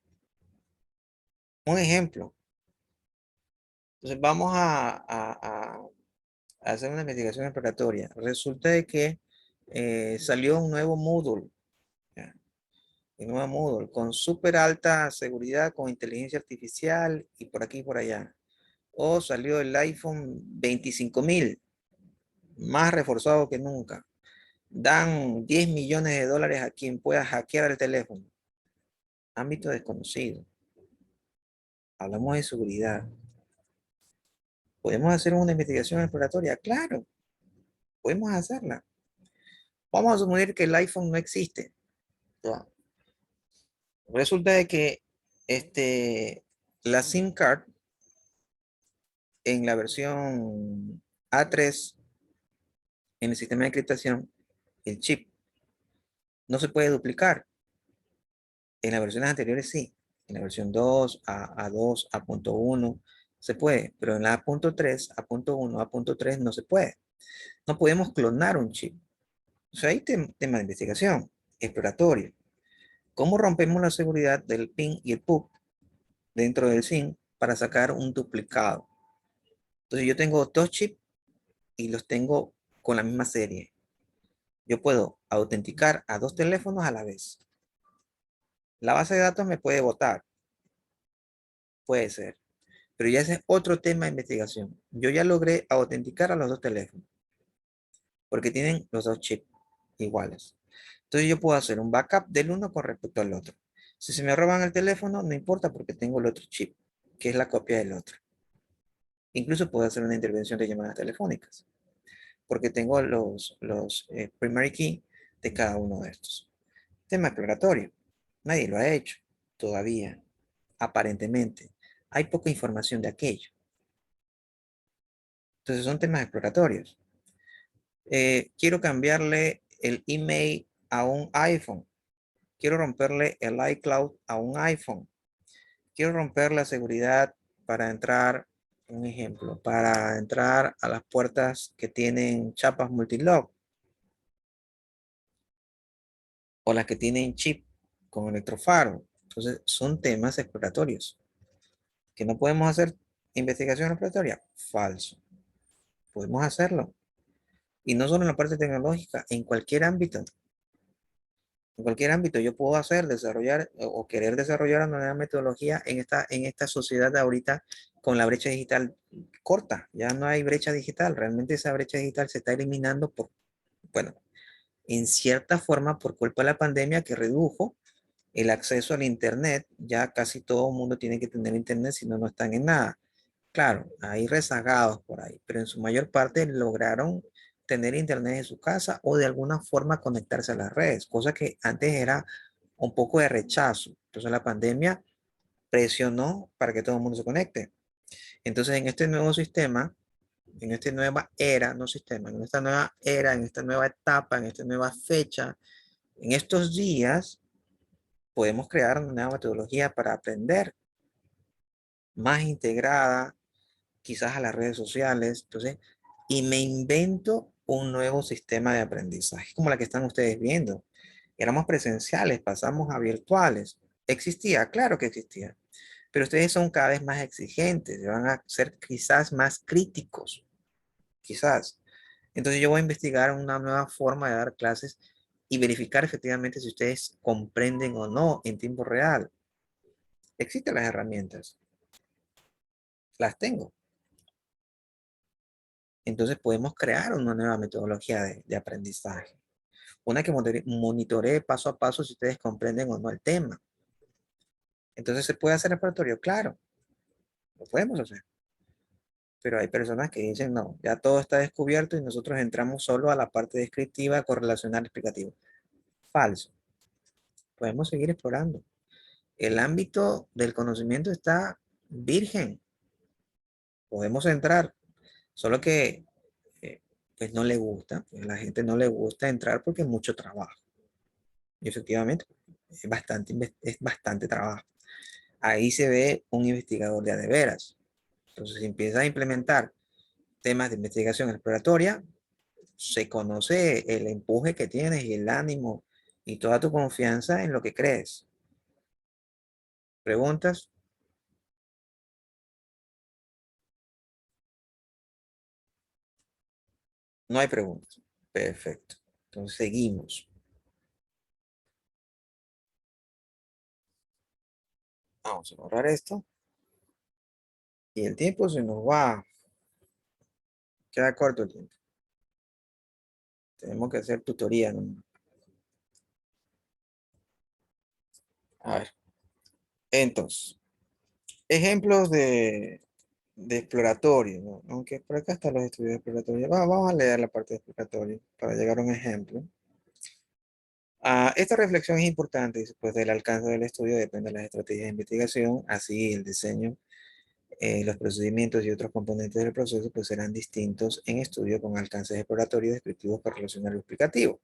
Un ejemplo. Entonces vamos a hacer una investigación exploratoria. Resulta de que salió un nuevo Moodle. ¿Ya? Un nuevo Moodle con súper alta seguridad, con inteligencia artificial y por aquí y por allá. O salió el iPhone 25.000, más reforzado que nunca. Dan 10 millones de dólares a quien pueda hackear el teléfono. Ámbito desconocido. Hablamos de seguridad. ¿Podemos hacer una investigación exploratoria? Claro, podemos hacerla. Vamos a asumir que el iPhone no existe. ¿Ya? Resulta de que la SIM card en la versión A3 en el sistema de encriptación, el chip, no se puede duplicar. En las versiones anteriores sí. En la versión 2, A2, A.1 se puede, pero en la A.3, A.1, A.3 no se puede. No podemos clonar un chip. O sea, hay tema de investigación, exploratorio. ¿Cómo rompemos la seguridad del PIN y el PUC dentro del SIM para sacar un duplicado? Entonces yo tengo dos chips y los tengo con la misma serie. Yo puedo autenticar a dos teléfonos a la vez. La base de datos me puede botar, puede ser, Pero ya ese es otro tema de investigación. Yo ya logré autenticar a los dos teléfonos, porque tienen los dos chips iguales. Entonces yo puedo hacer un backup del uno con respecto al otro. Si se me roban el teléfono, no importa porque tengo el otro chip, que es la copia del otro. Incluso puedo hacer una intervención de llamadas telefónicas, porque tengo los primary key de cada uno de estos. Tema exploratorio. Nadie lo ha hecho todavía, aparentemente. Hay poca información de aquello. Entonces son temas exploratorios. Quiero cambiarle el email a un iPhone. Quiero romperle el iCloud a un iPhone. Quiero romper la seguridad para entrar, un ejemplo, para entrar a las puertas que tienen chapas multilock o las que tienen chip con electrofaro. Entonces son temas exploratorios. ¿Que no podemos hacer investigación exploratoria? Falso. Podemos hacerlo. Y no solo en la parte tecnológica, en cualquier ámbito. En cualquier ámbito yo puedo hacer, desarrollar o querer desarrollar una nueva metodología en esta sociedad de ahorita con la brecha digital corta. Ya no hay brecha digital. Realmente esa brecha digital se está eliminando por, bueno, en cierta forma por culpa de la pandemia que redujo el acceso al Internet. Ya casi todo el mundo tiene que tener Internet, si no, no están en nada. Claro, hay rezagados por ahí, pero en su mayor parte lograron tener internet en su casa o de alguna forma conectarse a las redes, cosa que antes era un poco de rechazo. Entonces la pandemia presionó para que todo el mundo se conecte. Entonces en este nuevo sistema, en esta nueva era, no sistema, en esta nueva era, en esta nueva etapa, en esta nueva fecha, en estos días, podemos crear una nueva metodología para aprender más integrada, quizás a las redes sociales. Entonces, y me invento un nuevo sistema de aprendizaje, como la que están ustedes viendo. Éramos presenciales, pasamos a virtuales. ¿Existía? Claro que existía. Pero ustedes son cada vez más exigentes, van a ser quizás más críticos, quizás. Entonces yo voy a investigar una nueva forma de dar clases y verificar efectivamente si ustedes comprenden o no en tiempo real. Existen las herramientas, las tengo. Entonces podemos crear una nueva metodología de aprendizaje. Una que monitoree paso a paso si ustedes comprenden o no el tema. Entonces se puede hacer exploratorio, claro, lo podemos hacer. Pero hay personas que dicen, no, ya todo está descubierto y nosotros entramos solo a la parte descriptiva, correlacional, explicativa. Falso. Podemos seguir explorando. El ámbito del conocimiento está virgen. Podemos entrar, solo que pues no le gusta, pues a la gente no le gusta entrar porque es mucho trabajo. Y efectivamente, es bastante trabajo. Ahí se ve un investigador de a de veras. Entonces, si empiezas a implementar temas de investigación exploratoria, se conoce el empuje que tienes y el ánimo y toda tu confianza en lo que crees. ¿Preguntas? No hay preguntas. Perfecto. Entonces, seguimos. Vamos a borrar esto. Y el tiempo se nos va. Queda corto el tiempo. Tenemos que hacer tutoría, ¿no? A ver. Entonces, ejemplos de exploratorio, ¿no? Aunque por acá están los estudios exploratorios. Vamos a leer la parte de exploratorio para llegar a un ejemplo. Esta reflexión es importante y después del alcance del estudio depende de las estrategias de investigación, así el diseño, los procedimientos y otros componentes del proceso pues serán distintos en estudio con alcances exploratorios, descriptivos, correlacionales o explicativos.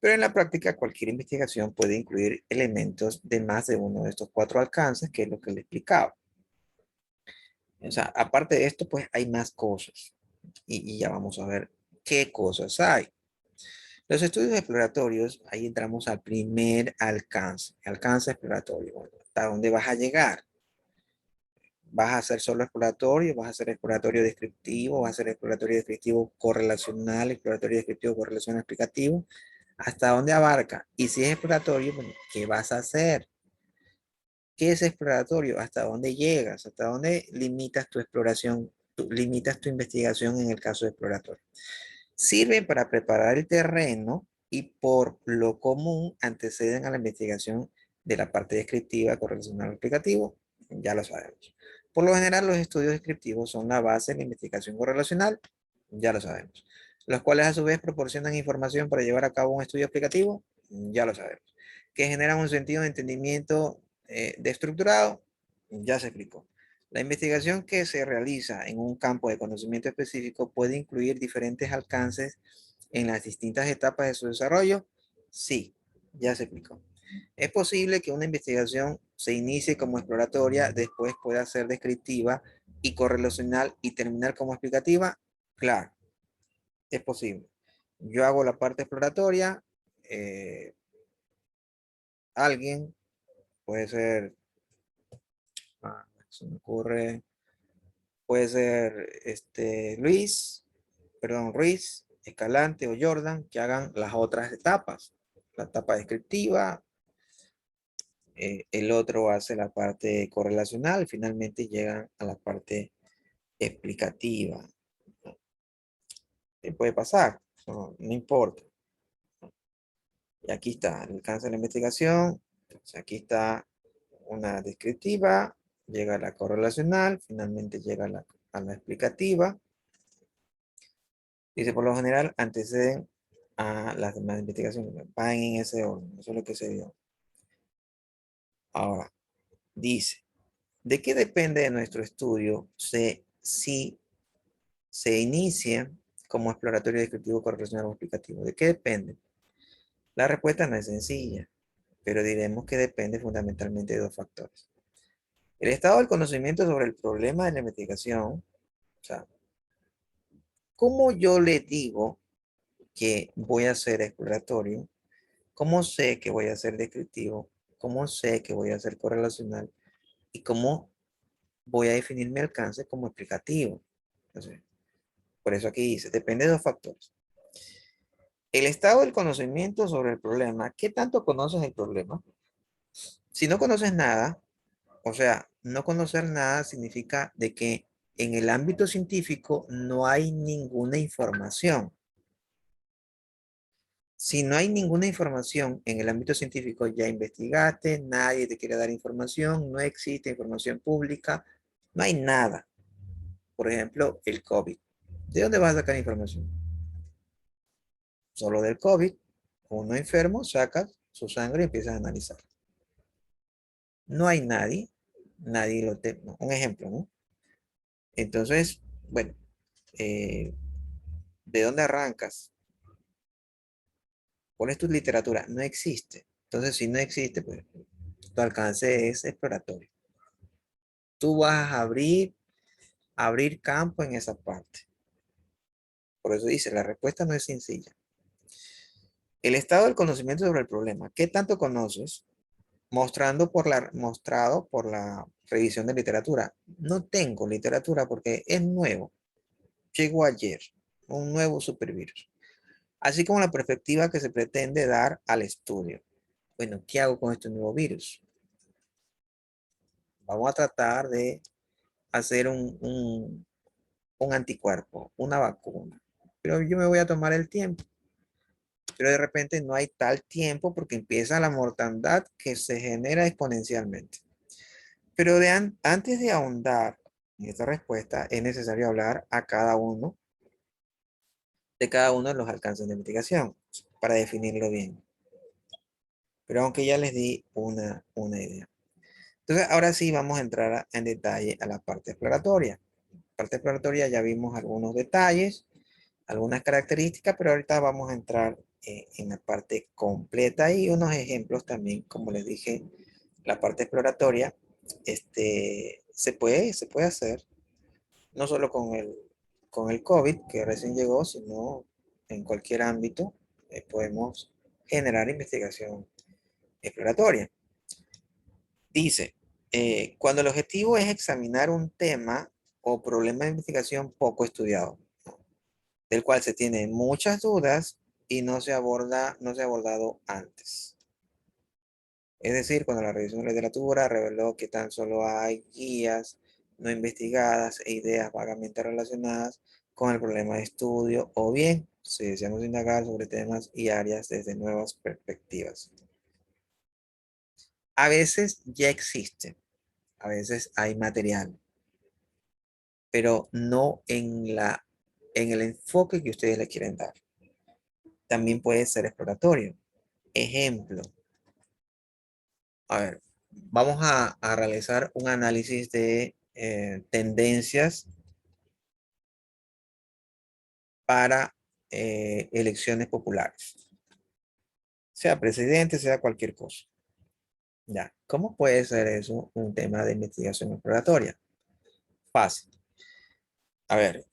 Pero en la práctica cualquier investigación puede incluir elementos de más de uno de estos cuatro alcances, que es lo que le explicaba. O sea, aparte de esto, pues hay más cosas. Y ya vamos a ver qué cosas hay. Los estudios exploratorios, ahí entramos al primer alcance. Alcance exploratorio. Bueno, ¿hasta dónde vas a llegar? ¿Vas a hacer solo exploratorio? ¿Vas a hacer exploratorio descriptivo? ¿Vas a hacer exploratorio descriptivo correlacional? ¿Exploratorio descriptivo correlacional explicativo? ¿Hasta dónde abarca? Y si es exploratorio, bueno, ¿qué vas a hacer? ¿Qué es exploratorio? ¿Hasta dónde llegas? ¿Hasta dónde limitas tu exploración? Limitas tu investigación en el caso de exploratorio. Sirve para preparar el terreno y por lo común anteceden a la investigación de la parte descriptiva, correlacional o explicativo. Ya lo sabemos. Por lo general, los estudios descriptivos son la base de la investigación correlacional. Ya lo sabemos. Los cuales a su vez proporcionan información para llevar a cabo un estudio explicativo. Ya lo sabemos. Que generan un sentido de entendimiento de estructurado. Ya se explicó. La investigación que se realiza en un campo de conocimiento específico puede incluir diferentes alcances en las distintas etapas de su desarrollo. Sí, ya se explicó. Es posible que una investigación se inicie como exploratoria, después pueda ser descriptiva y correlacional y terminar como explicativa. Claro, es posible. Yo hago la parte exploratoria, alguien, puede ser, se me ocurre, puede ser Ruiz, Escalante o Jordan, que hagan las otras etapas. La etapa descriptiva, el otro hace la parte correlacional, finalmente llegan a la parte explicativa. ¿Qué puede pasar? No importa. Y aquí está el alcance de la investigación. Entonces aquí está una descriptiva, llega a la correlacional, finalmente llega a la explicativa. Dice, por lo general, anteceden a las demás investigaciones. Van en ese orden. Eso es lo que se dio. Ahora, dice, ¿de qué depende de nuestro estudio si se inicia como exploratorio descriptivo, correlacional o explicativo? ¿De qué depende? La respuesta no es sencilla, pero diremos que depende fundamentalmente de dos factores. El estado del conocimiento sobre el problema de la investigación, o sea, ¿cómo yo le digo que voy a ser exploratorio? ¿Cómo sé que voy a ser descriptivo? ¿Cómo sé que voy a ser correlacional? ¿Y cómo voy a definir mi alcance como explicativo? Entonces, por eso aquí dice, depende de dos factores. El estado del conocimiento sobre el problema. ¿Qué tanto conoces el problema? Si no conoces nada, o sea, no conocer nada significa de que en el ámbito científico no hay ninguna información. Si no hay ninguna información en el ámbito científico, ya investigaste, nadie te quiere dar información, no existe información pública, no hay nada. Por ejemplo, el COVID. ¿De dónde vas a sacar información? Solo del COVID. Uno enfermo, sacas su sangre y empiezas a analizar. No hay nadie lo te... Un ejemplo, ¿no? Entonces, bueno, ¿de dónde arrancas? ¿Cuál es tu literatura? No existe. Entonces, si no existe, pues tu alcance es exploratorio. Tú vas a abrir campo en esa parte. Por eso dice, la respuesta no es sencilla. El estado del conocimiento sobre el problema. ¿Qué tanto conoces? Mostrado por la revisión de literatura. No tengo literatura porque es nuevo. Llegó ayer. Un nuevo supervirus. Así como la perspectiva que se pretende dar al estudio. Bueno, ¿qué hago con este nuevo virus? Vamos a tratar de hacer un anticuerpo, una vacuna. Pero yo me voy a tomar el tiempo. Pero de repente no hay tal tiempo porque empieza la mortandad que se genera exponencialmente. Pero antes de ahondar en esta respuesta, es necesario hablar a cada uno de los alcances de investigación para definirlo bien. Pero aunque ya les di una idea. Entonces, ahora sí vamos a entrar en detalle a la parte exploratoria. Parte exploratoria ya vimos algunos detalles, algunas características, pero ahorita vamos a entrar en la parte completa y unos ejemplos también, como les dije, la parte exploratoria se puede hacer, no solo con el COVID que recién llegó, sino en cualquier ámbito podemos generar investigación exploratoria. Dice, cuando el objetivo es examinar un tema o problema de investigación poco estudiado, ¿no? Del cual se tienen muchas dudas y no se ha abordado antes. Es decir, cuando la revisión de literatura reveló que tan solo hay guías no investigadas e ideas vagamente relacionadas con el problema de estudio, o bien si deseamos indagar sobre temas y áreas desde nuevas perspectivas. A veces ya existen, a veces hay material, pero no en el enfoque que ustedes le quieren dar. También puede ser exploratorio. Ejemplo, a ver, vamos a realizar un análisis de tendencias para elecciones populares, sea presidente, sea cualquier cosa. Ya, ¿cómo puede ser eso un tema de investigación exploratoria? Fácil. A ver,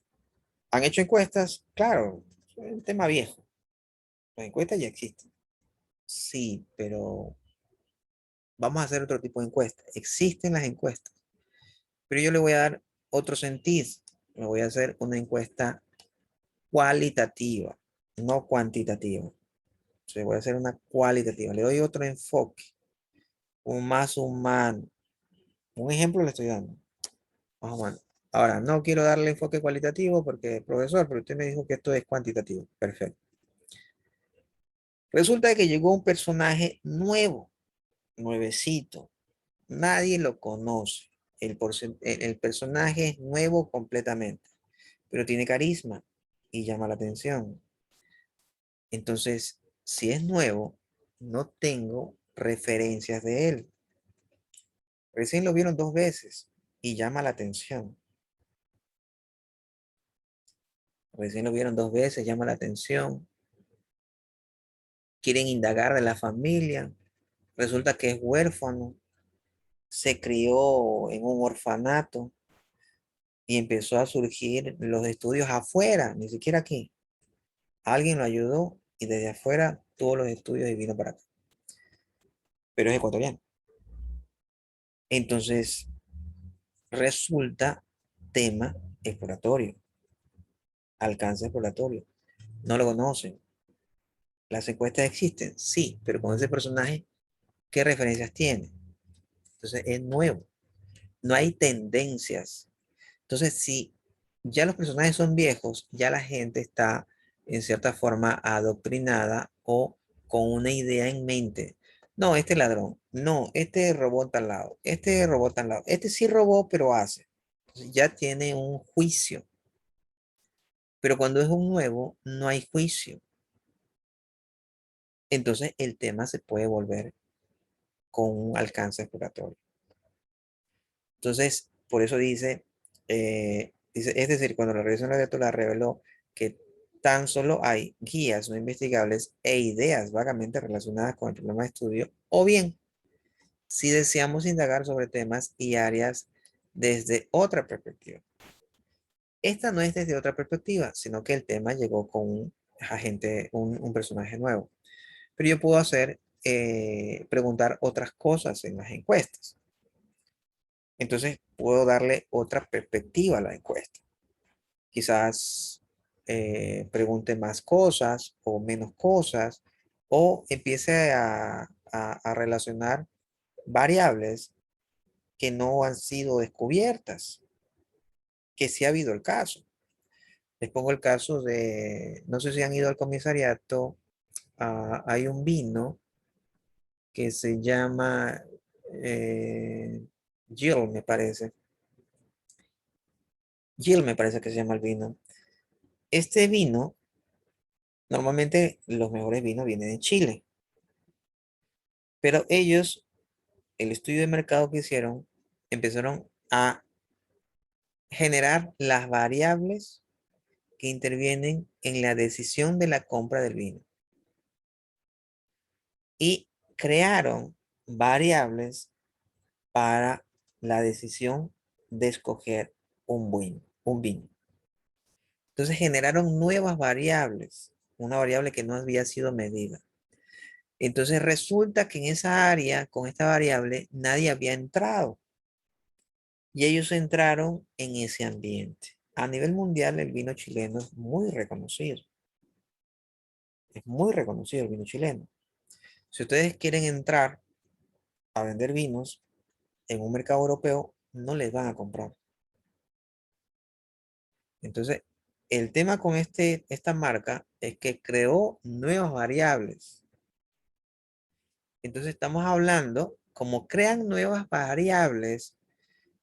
¿han hecho encuestas? Claro, es un tema viejo. Las encuestas ya existen. Sí, pero vamos a hacer otro tipo de encuesta. Existen las encuestas, pero yo le voy a dar otro sentido. Le voy a hacer una encuesta cualitativa, no cuantitativa. Entonces voy a hacer una cualitativa. Le doy otro enfoque, un más humano. Un ejemplo le estoy dando. Más humano. Ahora, no quiero darle enfoque cualitativo porque, profesor, pero usted me dijo que esto es cuantitativo. Perfecto. Resulta que llegó un personaje nuevo, nuevecito. Nadie lo conoce. El personaje es nuevo completamente, pero tiene carisma y llama la atención. Entonces, si es nuevo, no tengo referencias de él. Recién lo vieron 2 veces y llama la atención. Recién lo vieron 2 veces, llama la atención. Quieren indagar de la familia. Resulta que es huérfano. Se crió en un orfanato y empezó a surgir los estudios afuera, ni siquiera aquí. Alguien lo ayudó y desde afuera todos los estudios y vino para acá. Pero es ecuatoriano. Entonces, resulta tema exploratorio, alcance exploratorio. No lo conocen. Las encuestas existen, sí, pero con ese personaje, ¿qué referencias tiene? Entonces, es nuevo. No hay tendencias. Entonces, si ya los personajes son viejos, ya la gente está en cierta forma adoctrinada o con una idea en mente. No, este ladrón. No, este robó al lado. Este robó al lado. Este sí robó, pero hace. Entonces, ya tiene un juicio. Pero cuando es un nuevo, no hay juicio. Entonces, el tema se puede volver con un alcance exploratorio. Entonces, por eso dice, es decir, cuando la revisión de datos la reveló que tan solo hay guías no investigables e ideas vagamente relacionadas con el problema de estudio, o bien, si deseamos indagar sobre temas y áreas desde otra perspectiva. Esta no es desde otra perspectiva, sino que el tema llegó con un agente, un personaje nuevo. Pero yo puedo preguntar otras cosas en las encuestas. Entonces puedo darle otra perspectiva a la encuesta. Quizás pregunte más cosas o menos cosas o empiece a relacionar variables que no han sido descubiertas, que sí ha habido el caso. Les pongo el caso de, no sé si han ido al comisariato, hay un vino que se llama Jill, me parece. Jill me parece que se llama el vino. Este vino, normalmente los mejores vinos vienen de Chile, pero ellos, el estudio de mercado que hicieron, empezaron a generar las variables que intervienen en la decisión de la compra del vino y crearon variables para la decisión de escoger un vino. Entonces generaron nuevas variables, una variable que no había sido medida. Entonces resulta que en esa área, con esta variable, nadie había entrado. Y ellos entraron en ese ambiente. A nivel mundial, el vino chileno es muy reconocido. Es muy reconocido el vino chileno. Si ustedes quieren entrar a vender vinos en un mercado europeo, no les van a comprar. Entonces, el tema con esta marca es que creó nuevas variables. Entonces, estamos hablando, como crean nuevas variables,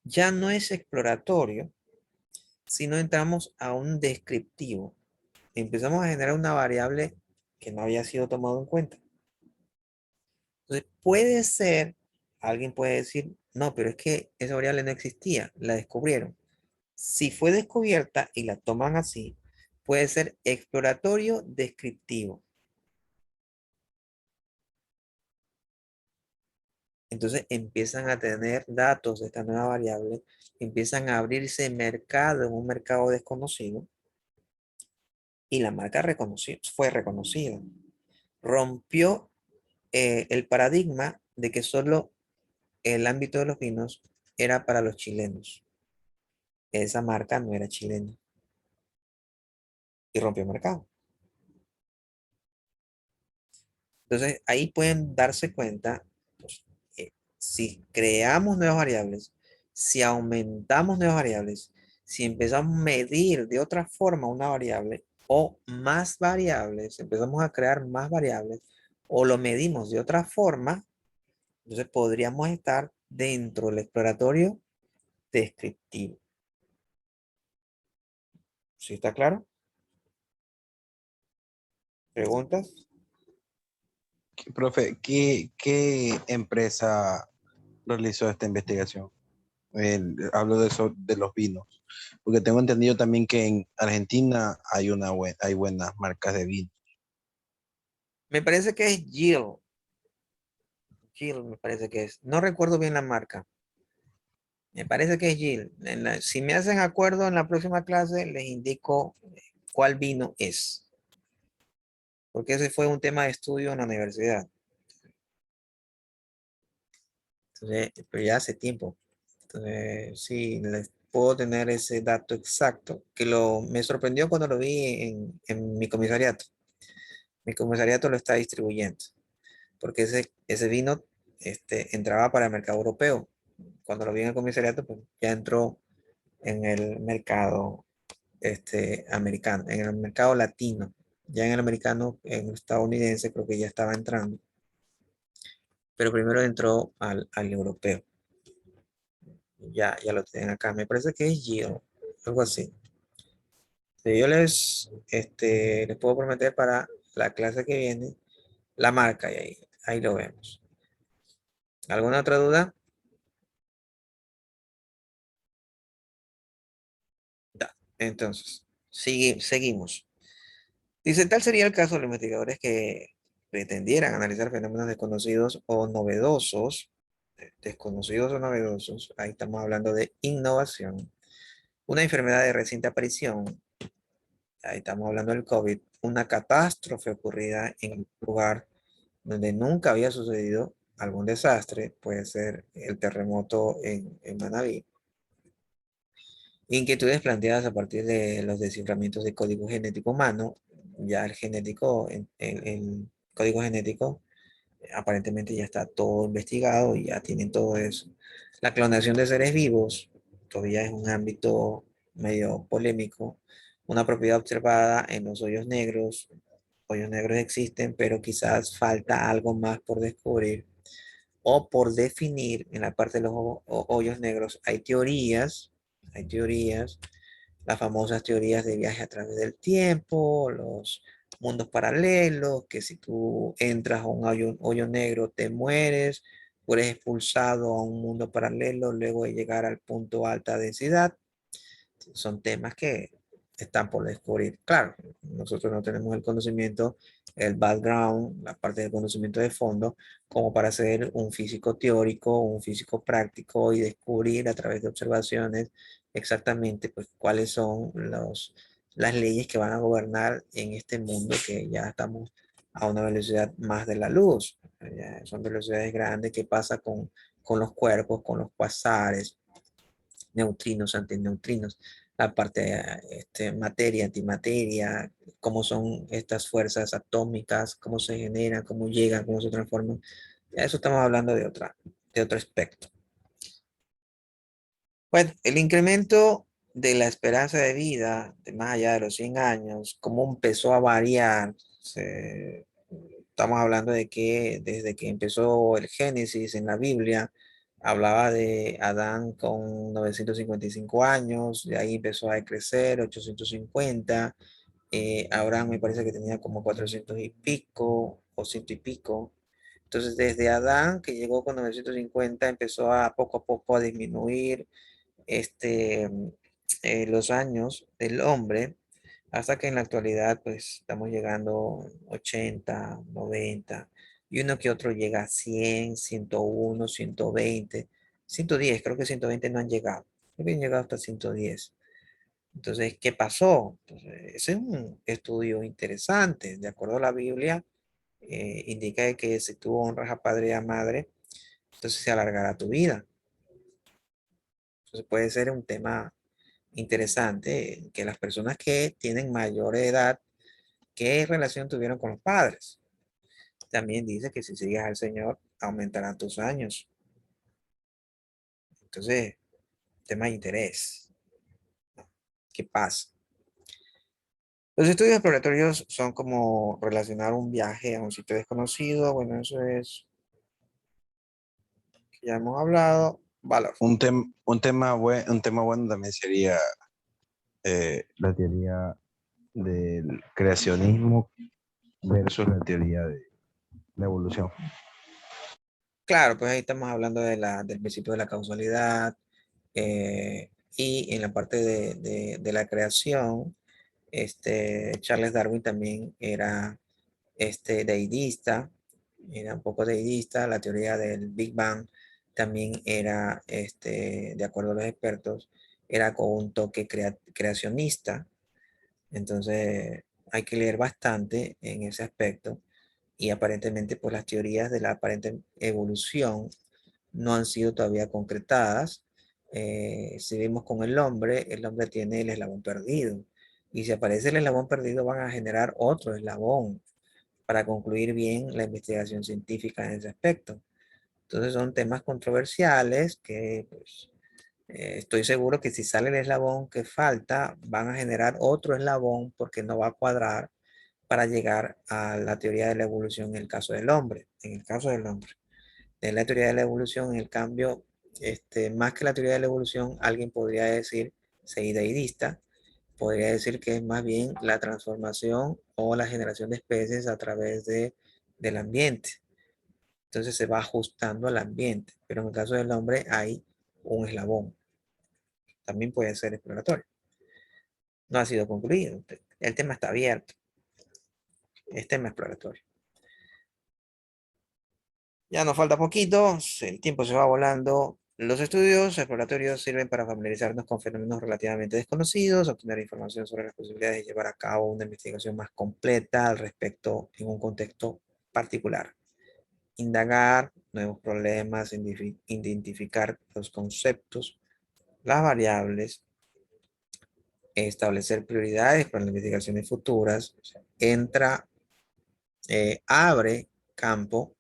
ya no es exploratorio, sino entramos a un descriptivo. Empezamos a generar una variable que no había sido tomado en cuenta. Entonces, puede ser, alguien puede decir, no, pero es que esa variable no existía, la descubrieron. Si fue descubierta y la toman así, puede ser exploratorio descriptivo. Entonces empiezan a tener datos de esta nueva variable, empiezan a abrirse mercado en un mercado desconocido y la marca fue reconocida. Rompió el paradigma de que solo el ámbito de los vinos era para los chilenos. Esa marca no era chilena y rompió mercado. Entonces ahí pueden darse cuenta, pues, si creamos nuevas variables, si aumentamos nuevas variables, si empezamos a medir de otra forma una variable o más variables, empezamos a crear más variables o lo medimos de otra forma, entonces podríamos estar dentro del exploratorio descriptivo. ¿Sí está claro? ¿Preguntas? Profe, ¿qué empresa realizó esta investigación? Hablo de eso, de los vinos, porque tengo entendido también que en Argentina hay buenas marcas de vino. Me parece que es Jill. Jill me parece que es. No recuerdo bien la marca. Me parece que es Jill. Si me hacen acuerdo en la próxima clase, les indico cuál vino es. Porque ese fue un tema de estudio en la universidad. Entonces, pero ya hace tiempo. Entonces, sí, les puedo tener ese dato exacto, que me sorprendió cuando lo vi en mi comisariato. Mi comisariato lo está distribuyendo, porque ese vino entraba para el mercado europeo. Cuando lo vi en el comisariato, pues ya entró en el mercado americano, en el mercado latino. Ya en el americano, en el estadounidense, creo que ya estaba entrando. Pero primero entró al europeo. Ya lo tienen acá. Me parece que es Gio, algo así. Yo les puedo prometer para la clase que viene la marca y ahí lo vemos. ¿Alguna otra duda? Da. Entonces, seguimos. Dice, tal sería el caso de los investigadores que pretendieran analizar fenómenos desconocidos o novedosos, desconocidos o novedosos, ahí estamos hablando de innovación, una enfermedad de reciente aparición, ahí estamos hablando del COVID, una catástrofe ocurrida en un lugar donde nunca había sucedido algún desastre, puede ser el terremoto en Manabí, inquietudes planteadas a partir de los desciframientos de código genético humano, ya el código genético aparentemente ya está todo investigado y ya tienen todo eso. La clonación de seres vivos todavía es un ámbito medio polémico. Una propiedad observada en los hoyos negros. Hoyos negros existen, pero quizás falta algo más por descubrir o por definir en la parte de los hoyos negros. Hay teorías, las famosas teorías de viaje a través del tiempo, los mundos paralelos, que si tú entras a un hoyo negro te mueres, o eres expulsado a un mundo paralelo luego de llegar al punto alta densidad. Son temas que están por descubrir. Claro, nosotros no tenemos el conocimiento, el background, la parte del conocimiento de fondo, como para ser un físico teórico, un físico práctico y descubrir a través de observaciones exactamente pues, cuáles son las leyes que van a gobernar en este mundo que ya estamos a una velocidad más de la luz. Ya son velocidades grandes. ¿Qué pasa con los cuerpos, con los quasares, neutrinos, antineutrinos, la parte materia, antimateria, cómo son estas fuerzas atómicas, cómo se generan, cómo llegan, cómo se transforman? Ya eso estamos hablando de de otro aspecto. Bueno, el incremento de la esperanza de vida de más allá de los 100 años, cómo empezó a variar. Estamos hablando de que desde que empezó el Génesis en la Biblia, hablaba de Adán con 955 años, de ahí empezó a crecer, 850, Abraham me parece que tenía como 400 y pico, o ciento y pico. Entonces, desde Adán, que llegó con 950, empezó a poco a poco a disminuir este, los años del hombre, hasta que en la actualidad pues estamos llegando 80, 90, y uno que otro llega a 100, 101, 120, 110, creo que 120 no han llegado, creo que han llegado hasta 110. Entonces, ¿qué pasó? Entonces, ese es un estudio interesante. De acuerdo a la Biblia, indica de que si tú honras a padre y a madre, entonces se alargará tu vida. Entonces puede ser un tema interesante que las personas que tienen mayor edad, ¿qué relación tuvieron con los padres? También dice que si sigues al Señor, aumentarán tus años. Entonces, tema de interés. ¿Qué pasa? Los estudios exploratorios son como relacionar un viaje a un sitio desconocido. Bueno, eso es que ya hemos hablado. Valor. Un tema bueno también sería la teoría del creacionismo versus la teoría de la evolución. Claro, pues ahí estamos hablando del principio de la causalidad, y en la parte de la creación, Charles Darwin también era deidista, era un poco deidista. La teoría del Big Bang también era, de acuerdo a los expertos, era con un toque creacionista. Entonces hay que leer bastante en ese aspecto, y aparentemente pues las teorías de la aparente evolución no han sido todavía concretadas. Si vemos con el hombre tiene el eslabón perdido, y si aparece el eslabón perdido van a generar otro eslabón para concluir bien la investigación científica en ese aspecto. Entonces son temas controversiales que pues, estoy seguro que si sale el eslabón que falta, van a generar otro eslabón porque no va a cuadrar para llegar a la teoría de la evolución en el caso del hombre. En el caso del hombre. En la teoría de la evolución, en el cambio, más que la teoría de la evolución, alguien podría decir, seguidista, podría decir que es más bien la transformación o la generación de especies a través del ambiente. Entonces se va ajustando al ambiente, pero en el caso del hombre hay un eslabón. También puede ser exploratorio. No ha sido concluido. El tema está abierto. Es tema exploratorio. Ya nos falta poquito, el tiempo se va volando. Los estudios exploratorios sirven para familiarizarnos con fenómenos relativamente desconocidos, obtener información sobre las posibilidades de llevar a cabo una investigación más completa al respecto en un contexto particular. Indagar nuevos problemas, identificar los conceptos, las variables, establecer prioridades para las investigaciones futuras, abre campo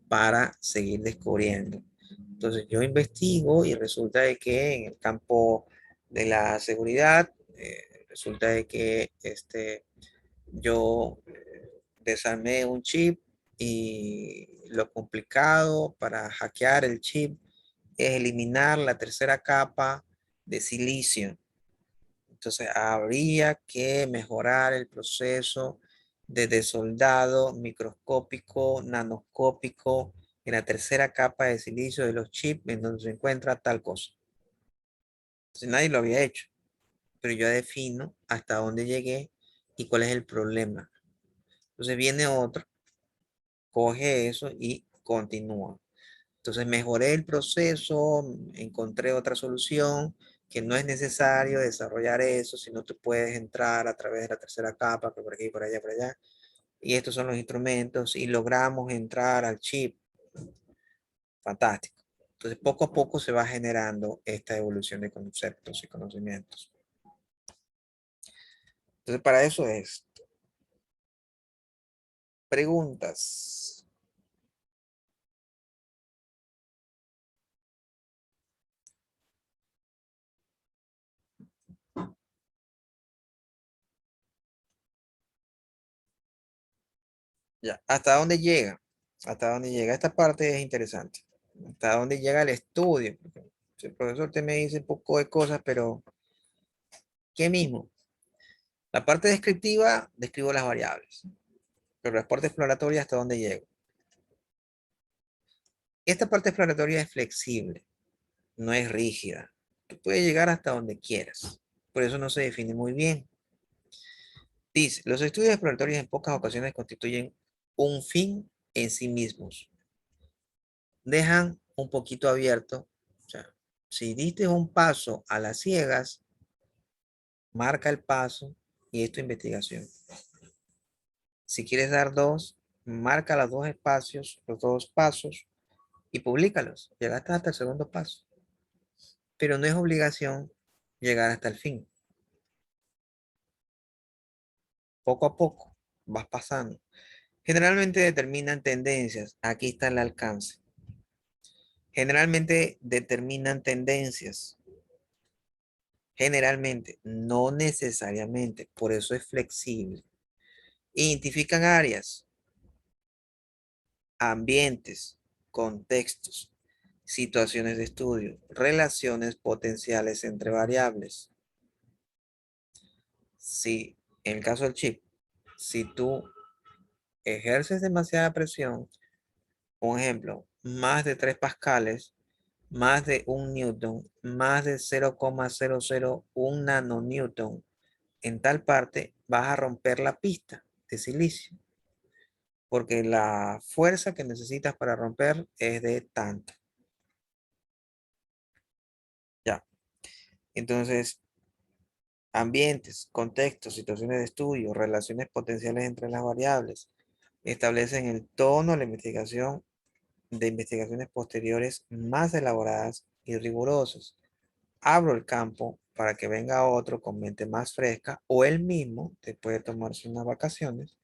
para seguir descubriendo. Entonces yo investigo y resulta de que en el campo de la seguridad, resulta de que yo desarmé un chip, y lo complicado para hackear el chip es eliminar la tercera capa de silicio. Entonces habría que mejorar el proceso de desoldado microscópico, nanoscópico en la tercera capa de silicio de los chips en donde se encuentra tal cosa. Entonces nadie lo había hecho, pero yo defino hasta dónde llegué y cuál es el problema. Entonces viene otro, coge eso y continúa. Entonces mejoré el proceso, encontré otra solución, que no es necesario desarrollar eso, sino tú puedes entrar a través de la tercera capa, que por aquí, por allá, por allá. Y estos son los instrumentos y logramos entrar al chip. Fantástico. Entonces poco a poco se va generando esta evolución de conceptos y conocimientos. Entonces para eso es. Preguntas. Ya, ¿hasta dónde llega? ¿Hasta dónde llega? Esta parte es interesante. ¿Hasta dónde llega el estudio? Porque el profesor te me dice un poco de cosas, pero ¿qué mismo? La parte descriptiva, describo las variables. Pero la parte exploratoria, ¿hasta dónde llego? Esta parte exploratoria es flexible, no es rígida. Tú puedes llegar hasta donde quieras. Por eso no se define muy bien. Dice, los estudios exploratorios en pocas ocasiones constituyen un fin en sí mismos. Dejan un poquito abierto. O sea, si diste un paso a las ciegas, marca el paso y es tu investigación. Si quieres dar dos, marca los dos espacios, los dos pasos y públicalos. Llegaste hasta el segundo paso. Pero no es obligación llegar hasta el fin. Poco a poco vas pasando. Generalmente determinan tendencias. Aquí está el alcance. Generalmente determinan tendencias. Generalmente, no necesariamente. Por eso es flexible. Identifican áreas, ambientes, contextos, situaciones de estudio, relaciones potenciales entre variables. Si, en el caso del chip, si tú ejerces demasiada presión, un ejemplo, más de 3 pascales, más de 1 newton, más de 0,001 nanonewton, en tal parte vas a romper la pista de silicio, porque la fuerza que necesitas para romper es de tanto. Ya. Entonces, ambientes, contextos, situaciones de estudio, relaciones potenciales entre las variables, establecen el tono de la investigación de investigaciones posteriores más elaboradas y rigurosas. Abro el campo para que venga otro con mente más fresca o él mismo, después de tomarse unas vacaciones,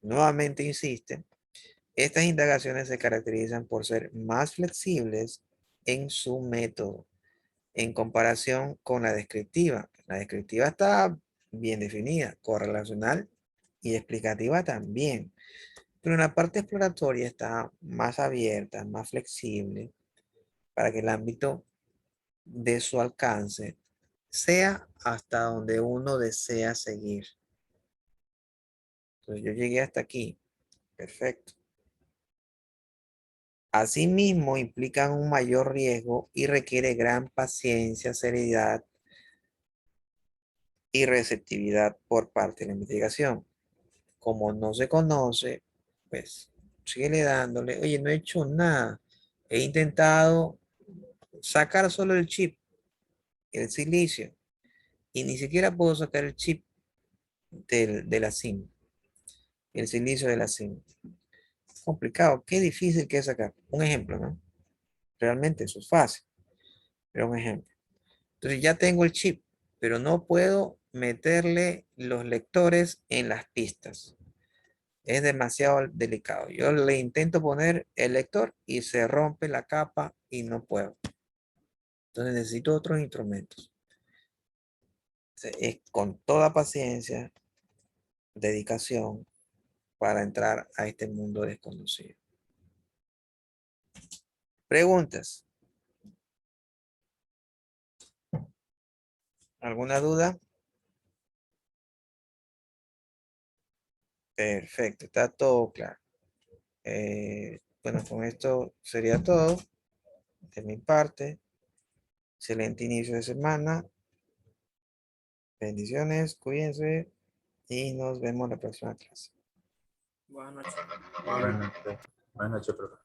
nuevamente insiste. Estas indagaciones se caracterizan por ser más flexibles en su método en comparación con la descriptiva. La descriptiva está bien definida, correlacional y explicativa también. Pero en la parte exploratoria está más abierta, más flexible, para que el ámbito de su alcance sea hasta donde uno desea seguir. Entonces yo llegué hasta aquí. Perfecto. Asimismo, implican un mayor riesgo y requiere gran paciencia, seriedad y receptividad por parte de la investigación. Como no se conoce, pues síguele dándole. Oye, no he hecho nada. He intentado sacar solo el chip, el silicio, y ni siquiera puedo sacar el chip de la SIM, el silicio de la SIM. Complicado, qué difícil que es sacar. Un ejemplo, ¿no? Realmente eso es fácil, pero un ejemplo. Entonces ya tengo el chip, pero no puedo meterle los lectores en las pistas. Es demasiado delicado. Yo le intento poner el lector y se rompe la capa y no puedo. Entonces necesito otros instrumentos. Es con toda paciencia, dedicación para entrar a este mundo desconocido. Preguntas. ¿Alguna duda? Perfecto, está todo claro. Bueno, con esto sería todo de mi parte. Excelente inicio de semana. Bendiciones, cuídense y nos vemos en la próxima clase. Buenas noches. Buenas noches, profe.